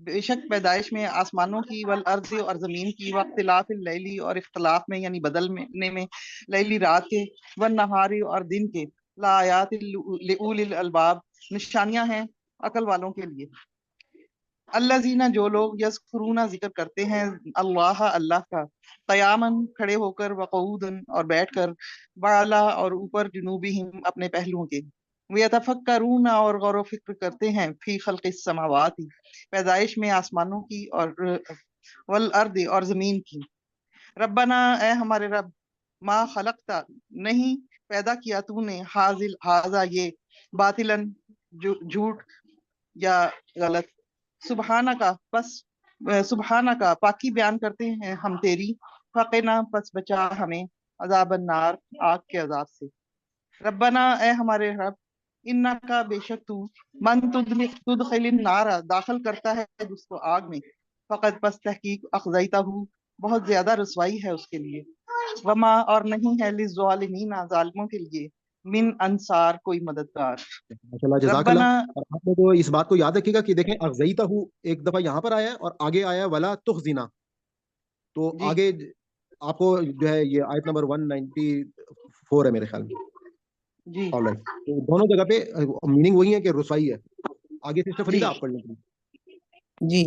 بے شک پیدائش میں آسمانوں کی، والارض اور زمین کی، واختلاف اللیلی اور اختلاف میں یعنی بدلنے میں، لیلی رات کے، والنہاری اور دن کے، لآیات لأولی الالباب نشانیاں ہیں عقل والوں کے لیے. الذین جو لوگ یذکرون ذکر کرتے ہیں اللہ کا، قیاماً کھڑے ہو کر، وقعوداً اور بیٹھ کر، وعلا اور اوپر، جنوبہم اپنے پہلوؤں کے، ویتفکرون اور غور و فکر کرتے ہیں، فی خلق السماوات پیدائش میں آسمانوں کی، اور والارض اور زمین کی. ربنا اے ہمارے رب، ما خلقتا نہیں پیدا کیا تو نے، ہاذا یہ، باطلاً جھوٹ یا غلط، سبحانہ کا پاکی بیان کرتے ہیں ہم تیری، فقنا پس بچا ہمیں، عذاب النار آگ کے عذاب سے. ربنا اے ہمارے رب، انکا بے شک تو، من تدخل النار داخل کرتا ہے جس کو آگ میں، فقط پس تحقیق، اخزیتہ بہت زیادہ رسوائی ہے اس کے لیے، وما اور نہیں ہے للظالمین ظالموں کے لیے، من انصار کوئی مددگار. ماشاءاللہ جزاک اللہ. اور آپ لوگ اس بات کو یاد رکھیے گا کہ دیکھیں اغزیتہ ایک دفعہ یہاں پر آیا ہے اور آگے آیا ولا تخزنا. تو آگے آپ کو جو ہے یہ آیت نمبر 194 ہے میرے خیال میں. جی تو دونوں جگہ پہ میننگ وہی ہے کہ رسوائی ہے. آگے سسٹر فریدہ آپ پڑھ لیں. جی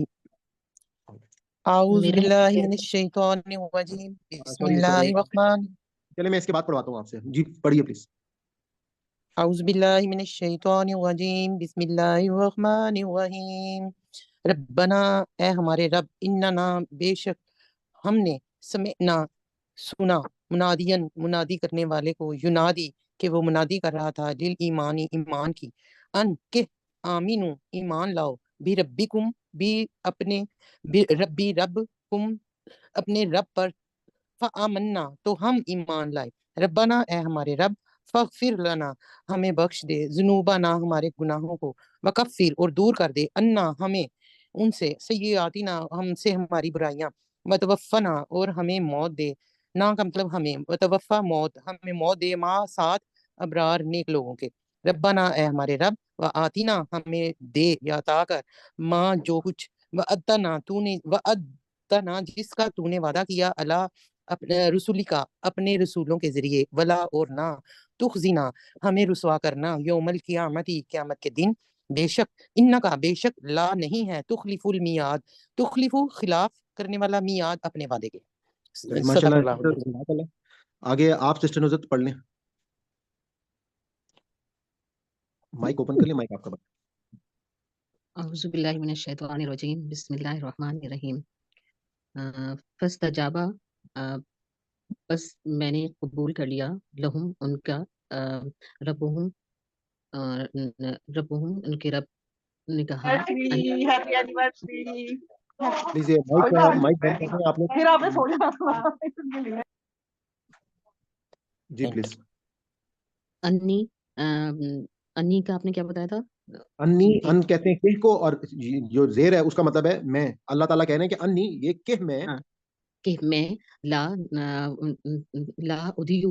اعوذ باللہ من الشیطان الرجیم، بسم اللہ الرحمن. چلے میں اس کے بعد پڑھواتا ہوں آپ سے. جی پڑھیے پلیز. اعوذ باللہ من الشیطان الرجیم، بسم اللہ الرحمن الرحیم. ربنا اے ہمارے رب، اننا بے شک ہم نے، سمعنا سنا، منادین منادی کرنے والے کو، ینادی کہ وہ منادی کر رہا تھا، للایمانی ایمان کی، ان کہ آمینو ایمان لاؤ، بھی ربکم بھی اپنے ربی رب کم اپنے رب پر، فآمنا تو ہم ایمان لائے. ربنا اے ہمارے رب، فاغفر لنا ہمیں بخش دے، ذنوبنا ہمارے گناہوں کو، وکفر اور دور کر دے، انا ہمیں ان سے، سیئاتنا ہم سے ہماری برائیاں، وتوفنا اور ہمیں موت دے، نا کا مطلب ہمیں، وتوفا موت ہمیں موت دے، ماں ساتھ ابرار نیک لوگوں کے. ربنا اے ہمارے رب، وآتنا ہمیں دے یا عطا کر، ماں جو کچھ، وعدتنا تو نے، وعدتنا جس کا تو نے وعدہ کیا، اللہ اپنے رسولی کا اپنے رسولوں کے ذریعے، ولا اور نہ، تخزینا ہمیں رسوا کرنا، یوم القیامتی قیامت کے دن، بے شک انکا بے شک لا نہیں ہے، تخلف المیعاد تخلف خلاف کرنے والا، میعاد اپنے وعدے کے. صدق اللہ. آگے آپ سسٹر نزت پڑھ لیں. مائک اوپن کر لیں، مائک آپ کا. اعوذ باللہ من الشیطان الرجیم، بسم اللہ الرحمن الرحیم. فاستجابا بس میں نے قبول کر لیا، لہم ان کا، ربہم ان کے رب نے کہا، جی پلیز. انی کا آپ نے کیا بتایا تھا؟ ان کہتے ہیں کہ کو، اور جو زیر ہے اس کا مطلب ہے میں. اللہ تعالیٰ کہہ رہے ہیں کہ انی یہ کہ میں لا ادیو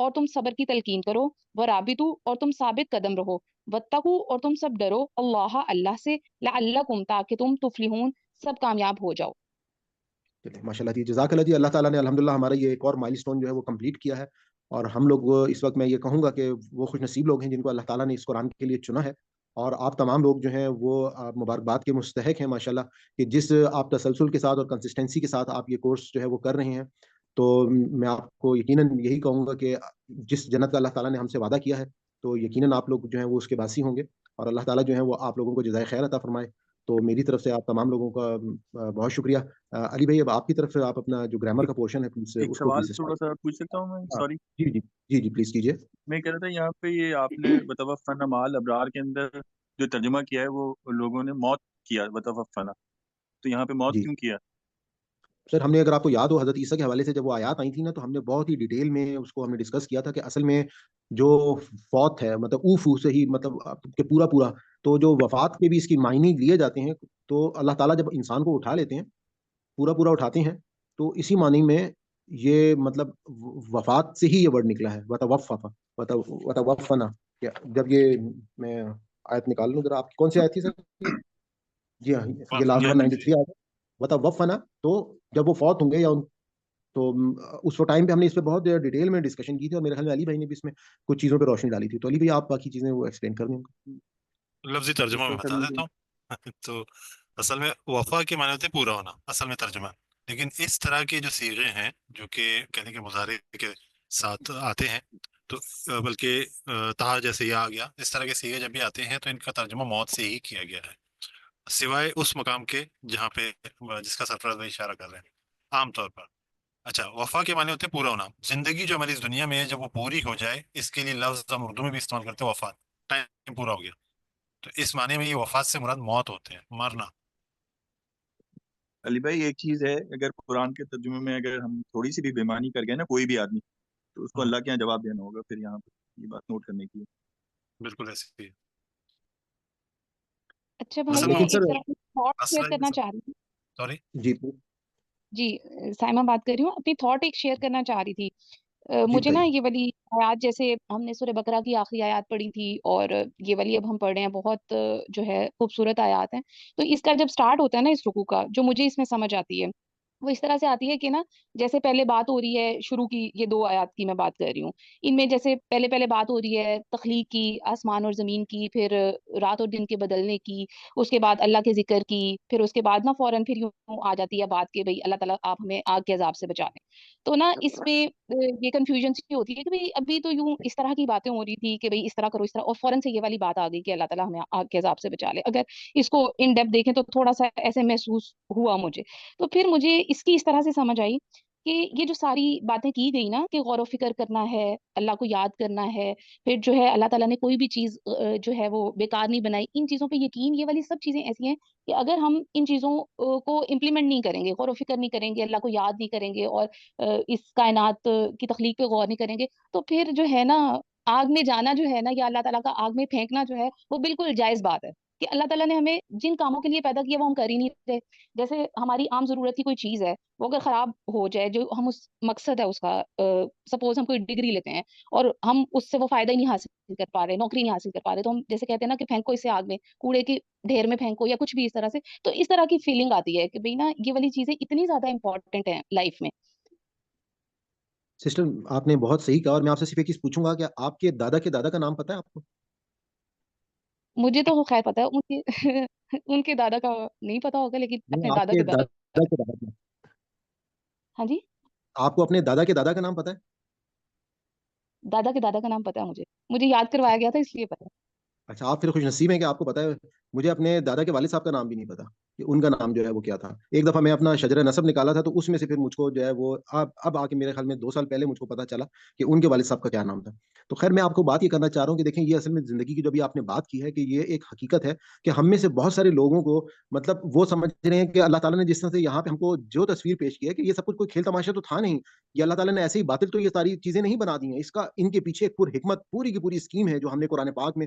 اور تم صبر کی تلقین کرو، ورابطو اور تم ثابت قدم رہو، واتقو اور تم سب ڈرو، اللہ سے، لعلکم تاکہ تم تفلحون سب کامیاب ہو جاؤ۔ ماشاء اللہ جی، جزاک اللہ جی۔ اللہ تعالیٰ نے الحمدللہ ہمارا یہ ایک اور مائل اسٹون جو ہے وہ کمپلیٹ کیا ہے، اور ہم لوگ اس وقت میں یہ کہوں گا کہ وہ خوش نصیب لوگ ہیں جن کو اللہ تعالیٰ نے اس قرآن کے لیے چنا ہے، اور آپ تمام لوگ جو ہیں وہ مبارکباد کے مستحق ہیں ماشاءاللہ، کہ جس آپ تسلسل کے ساتھ اور کنسسٹنسی کے ساتھ آپ یہ کورس جو ہے وہ کر رہے ہیں، تو میں آپ کو یقیناً یہی کہوں گا کہ جس جنت کا اللہ تعالیٰ نے ہم سے وعدہ کیا ہے، تو یقیناً آپ لوگ جو ہیں وہ اس کے باسی ہوں گے، اور اللہ تعالیٰ جو ہے وہ آپ لوگوں کو جزائے خیر عطا فرمائے۔ تو میری طرف سے آپ تمام لوگوں کا بہت شکریہ۔ علی بھائی، اب آپ کی طرف سے آپ اپنا جو گرامر کا پورشن ہے پلیز ایک اس کو سوال پلیز تھوڑا سا پوچھ سکتا ہوں میں؟ Sorry, G G G G please کیجیے۔ میں کہہ رہا تھا یہاں پہ یہ آپ نے وتوفنا مال ابرار کے اندر جو ترجمہ کیا ہے وہ لوگوں نے موت کیا وتوفنا، تو یہاں پہ موت جی کیوں کیا؟ سر، ہم نے، اگر آپ کو یاد ہو، حضرت عیسیٰ کے حوالے سے جب وہ آیات آئی تھی نا، تو ہم نے بہت ہی ڈیٹیل میں اس کو ہم نے ڈسکس کیا تھا کہ اصل میں جو فوت ہے، مطلب اوفو سے ہی، مطلب کہ پورا تو جو وفات کے بھی اس کی معنی لیے جاتے ہیں، تو اللہ تعالیٰ جب انسان کو اٹھا لیتے ہیں، پورا اٹھاتے ہیں، تو اسی معنی میں یہ مطلب وفات سے ہی یہ ورڈ نکلا ہے، وتوفنا۔ جب یہ میں آیت نکال لوں ذرا، آپ کی کون سی آیت تھی سر؟ جی ہاں، یہ لاسٹ 193 آیت ہے، وتوفنا۔ تو جب وہ فوت ہوں گے، یا تو اس ٹائم پہ ہم نے اس پہ بہت ڈیٹیل میں ڈسکشن کی تھی، اور میرے خیال میں علی بھائی نے بھی اس میں کچھ چیزوں پہ روشنی ڈالی تھی، تو علی بھائی آپ باقی چیزیں وہ ایکسپلین کر دیں۔ لفظی ترجمہ میں بتا دیتا ہوں تو اصل میں وفا کے معنی ہوتے ہیں پورا ہونا، اصل میں ترجمہ، لیکن اس طرح کے جو صیغے ہیں جو کہ کہنے کے مضارع کے ساتھ آتے ہیں، تو بلکہ تہا جیسے یہ آ گیا، اس طرح کے صیغے جب بھی آتے ہیں تو ان کا ترجمہ موت سے ہی کیا گیا ہے، سوائے اس مقام کے جہاں پہ جس کا سرفراز میں اشارہ کر رہے ہیں عام طور پر۔ اچھا، وفا کے معنی ہوتے ہیں پورا ہونا، زندگی جو ہماری اس دنیا میں ہے جب وہ پوری ہو جائے، اس کے لیے لفظ ہم اردو میں بھی استعمال کرتے ہیں وفات، ٹائم پورا ہو گیا، تو اس معنی میں یہ وفات سے مراد موت ہوتے ہیں، مرنا۔ علی بھائی ایک چیز ہے، اگر قرآن کے ترجمے میں اگر ہم تھوڑی سی بھی بےمانی کر گئے نا کوئی بھی آدمی، تو اس کو اللہ کے یہاں جواب دینا ہوگا، پھر یہاں پہ یہ بات نوٹ کرنے کی ہے۔ بالکل ایسے ہی ہے۔ اچھا بھائی، میں ایک طرح کی تھاٹ شیئر کرنا چاہ رہی تھی۔ سوری جی سائمہ بات کر رہی ہوں، اپنی تھاٹ ایک شیئر کرنا چاہ رہی تھی۔ مجھے نا یہ والی آیات، جیسے ہم نے سورہ بقرہ کی آخری آیات پڑھی تھی، اور یہ والی اب ہم پڑھ رہے ہیں، بہت جو ہے خوبصورت آیات ہیں، تو اس کا جب سٹارٹ ہوتا ہے نا اس رکوع کا، جو مجھے اس میں سمجھ آتی ہے وہ اس طرح سے آتی ہے کہ نا، جیسے پہلے بات ہو رہی ہے شروع کی، یہ 2 آیات کی میں بات کر رہی ہوں، ان میں جیسے پہلے بات ہو رہی ہے تخلیق کی، آسمان اور زمین کی، پھر رات اور دن کے بدلنے کی، اس کے بعد اللہ کے ذکر کی، پھر اس کے بعد نا فوراً پھر یوں آ جاتی ہے بات کہ بھئی اللہ تعالیٰ آپ ہمیں آگ کے عذاب سے بچا لیں۔ تو نا اس میں یہ کنفیوژن سی ہوتی ہے کہ بھئی ابھی تو یوں اس طرح کی باتیں ہو رہی تھی کہ بھئی اس طرح کرو، اس طرح، اور فوراً سے یہ والی بات آ گئی کہ اللہ تعالیٰ ہمیں آگ کے عذاب سے بچا لے۔ اگر اس کو ان ڈیپتھ دیکھیں تو تھوڑا سا ایسے محسوس ہوا مجھے، تو پھر مجھے اس کی اس طرح سے سمجھ آئی کہ یہ جو ساری باتیں کی گئی نا، کہ غور و فکر کرنا ہے، اللہ کو یاد کرنا ہے، پھر جو ہے اللہ تعالیٰ نے کوئی بھی چیز جو ہے وہ بیکار نہیں بنائی، ان چیزوں پہ یقین، یہ والی سب چیزیں ایسی ہیں کہ اگر ہم ان چیزوں کو امپلیمنٹ نہیں کریں گے، غور و فکر نہیں کریں گے، اللہ کو یاد نہیں کریں گے، اور اس کائنات کی تخلیق پہ غور نہیں کریں گے، تو پھر جو ہے نا آگ میں جانا جو ہے نا، یا اللہ تعالیٰ کا آگ میں پھینکنا جو ہے، وہ بالکل جائز بات ہے، کہ اللہ تعالیٰ نے ہمیں جن کاموں کے لیے پیدا کیا وہ ہم کر ہی نہیں رہے۔ جیسے ہماری عام ضرورت کی کوئی چیز ہے، وہ اگر خراب ہو جائے، جو ہم اس مقصد ہے اس کا، سپوز ہم کوئی ڈگری لیتے ہیں اور ہم اس سے وہ فائدہ ہی نہیں حاصل کر پا رہے، نوکری نہیں حاصل کر پا رہے، تو ہم جیسے کہتے ہیں نا کہ پھینکو اسے آگ میں، کوڑے کی ڈھیر میں پھینکو، یا کچھ بھی اس طرح سے، تو اس طرح کی فیلنگ آتی ہے کہ بھئی نا یہ والی چیزیں اتنی زیادہ امپورٹنٹ ہیں لائف میں۔ سسٹر، آپ نے بہت صحیح کہا، اور میں آپ سے صرف ایک چیز پوچھوں گا کہ آپ کے دادا کا نام پتہ ہے آپ کو؟ مجھے تو خیر پتا ہے، ان کے دادا کا نہیں پتا ہوگا، لیکن اپنے آپ دادا کے کے دادا دادا کے دادا کا، ہاں جی، آپ کو اپنے دادا کے دادا کا نام پتہ ہے؟ دادا کے دادا کا نام پتا ہے مجھے یاد کروایا گیا تھا اس لیے پتا ہے۔ اچھا، آپ پھر خوش نصیب ہیں کہ آپ کو پتا ہے۔ مجھے اپنے دادا کے والد صاحب کا نام بھی نہیں پتا کہ ان کا نام جو ہے وہ کیا تھا۔ ایک دفعہ میں اپنا شجرہ نسب نکالا تھا، تو اس میں سے پھر مجھ کو جو ہے وہ اب آ کے میرے خیال میں 2 سال پہلے مجھ کو پتا چلا کہ ان کے والد صاحب کا کیا نام تھا۔ تو خیر، میں آپ کو بات یہ کرنا چاہ رہا ہوں کہ دیکھیں، یہ اصل میں زندگی کی جو بھی آپ نے بات کی ہے، کہ یہ ایک حقیقت ہے کہ ہم میں سے بہت سارے لوگوں کو مطلب وہ سمجھ رہے ہیں کہ اللہ تعالیٰ نے جس طرح سے یہاں پہ ہم کو جو تصویر پیش کی ہے کہ یہ سب کچھ کوئی کھیل تماشا تو تھا نہیں، یہ اللہ تعالیٰ نے ایسے ہی باطل تو یہ ساری چیزیں نہیں بنا دی ہیں، اس کا ان کے پیچھے ایک حکمت، پوری کی پوری اسکیم ہے جو ہم نے قرآن پاک میں،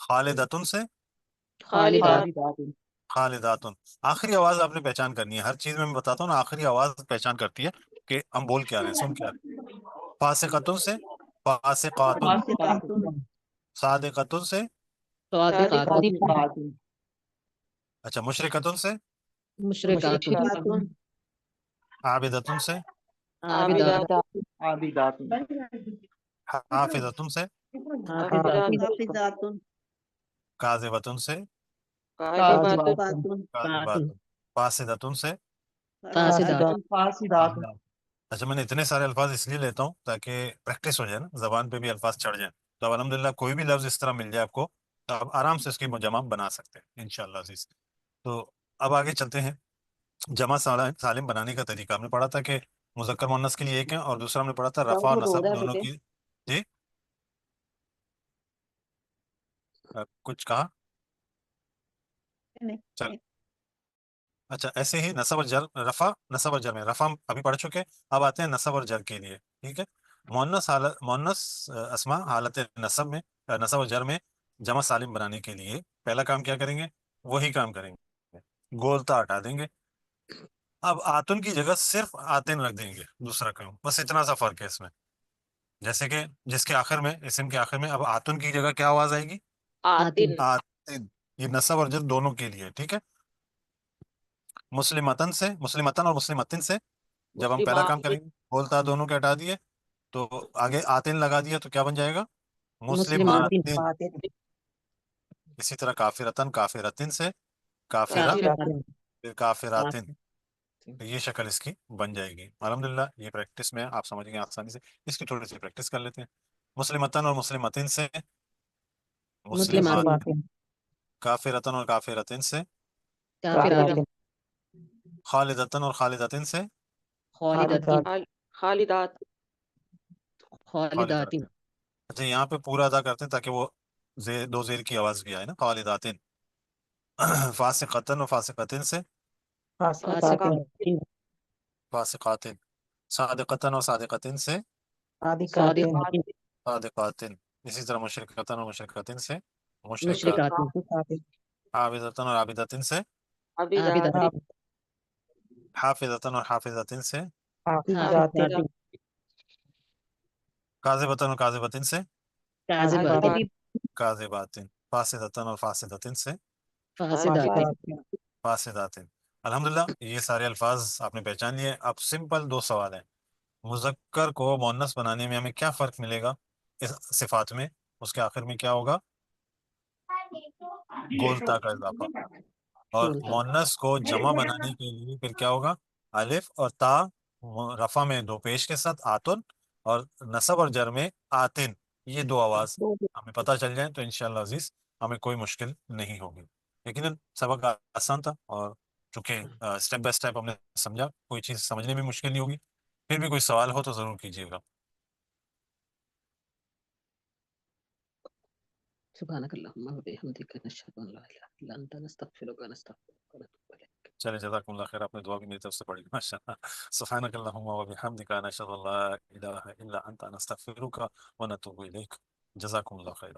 خالدتن سے خالدات خالداتن. آخری آواز آپ نے پہچان کرنی ہے. ہر چیز میں بتاتا ہوں نا, آخری آواز پہچان کرتی ہے کہ ہم بول کیا رہے ہیں, سن کیا رہے ہیں. فاسقتن سے فاسقاتن, صادقتن سے صادقات اچھا, مشرکتن سے مشرکات عابدتن سے عابدات عابدات حافظتن سے حافظات کاذبتن سے کاذبات کاذباتن فاسدتن سے. فاسدات اچھا, میں نے اتنے سارے الفاظ اس لیے لیتا ہوں تاکہ پریکٹس ہو جائے نا, زبان پہ بھی الفاظ چڑھ جائیں. تو اب الحمدللہ کوئی بھی لفظ اس طرح مل جائے آپ کو تو آپ آرام سے اس کی جمع بنا سکتے ہیں انشاءاللہ عزیز. تو اب آگے چلتے ہیں. جمع سالم بنانے کا طریقہ ہم نے پڑھا تھا کہ مذکر مؤنث کے لیے ایک ہے, اور دوسرا ہم نے پڑھا تھا رفع اور نصب دونوں کی. جی کچھ کہا؟ چل اچھا, ایسے ہی نصب اور جر, رفع نصب اور جر میں رفع ابھی پڑھ چکے. اب آتے ہیں نصب اور جر کے لیے. ٹھیک ہے, مؤنث اسما حالت نصب میں, نصب اور جر میں جمع سالم بنانے کے لیے پہلا کام کیا کریں گے, وہی کام کریں گے, گولتا ہٹا دیں گے. اب آتن کی جگہ صرف آتن رکھ دیں گے, دوسرا کام, بس اتنا سا فرق ہے اس میں. جیسے کہ جس کے آخر میں, اسم کے آخر میں اب آتن کی جگہ کیا آواز آئے گی, آتن آتن. یہ نصب اور جر دونوں کے لیے. ٹھیک ہے, مسلمتن سے, مسلمتن اور مسلمتن سے جب ہم پہلا کام کریں گے بولتا دونوں کے ہٹا دیے تو آگے آتن لگا دیا تو کیا بن جائے گا, مسلماتن. اسی طرح کافرتن کافرتن سے کافرہ, پھر کافراتن. تو یہ شکل اس کی بن جائے گی. الحمدللہ یہ پریکٹس میں آپ سمجھ گئے آسانی سے. اس کی تھوڑی سی پریکٹس کر لیتے ہیں. مسلمتن اور مسلمتن سے مسلماتن, کافرتن اور کافرتن سے خالدتن اور خالدتن سے خالدات خالداتن. اچھا, یہاں پہ پورا ادا کرتے ہیں تاکہ وہ دو زیر کی آواز بھی آئے نا, خالداتن. فاسقتن اور فاسقتن سے فاسقاتن. صادقتن اور صادقتن سے صادقاتن. اسی طرح مشرکتن اور مشرکتن سے مشرکات. عابدتن اور عابدتن سے عبیدات حافظتن اور حافظتن سے حافظات کاذبتن اور کاذبتن سے کاذباتن. فاسدتن اور فاسدتن سے فاسداتن. الحمدللہ یہ سارے الفاظ آپ نے پہچان لیے. اب سمپل دو سوال ہیں. مذکر کو مؤنث بنانے میں ہمیں کیا فرق ملے گا اس صفات میں, اس کے آخر میں کیا ہوگا, گولتا کا اضافہ. اور مؤنث کو جمع بنانے کے لیے پھر کیا ہوگا, الف اور تا رفع میں دو پیش کے ساتھ آتن, اور نصب اور جر میں آتن. یہ دو آواز ہمیں پتہ چل جائیں تو انشاءاللہ عزیز ہمیں کوئی مشکل نہیں ہوگی. لیکن سبق آسان تھا, اور چونکہ اسٹیپ بائی اسٹیپ ہم نے سمجھا, کوئی چیز سمجھنے میں مشکل نہیں ہوگی. پھر بھی کوئی سوال ہو تو ضرور کیجیے گا. سبحانک اللہم و بحمدک نشہد ان لا الہ الا انت نستغفرک و نستغفرک ونتوب الیک. چلے, جزاکم اللہ خیر. آپ نے دعا بھی میری طرف سے پڑھی ماشاءاللہ. سبحانک اللہم و بحمدک نشہد ان لا الہ الا انت نستغفرک و نتوب الیک. جزاکم اللہ خیر.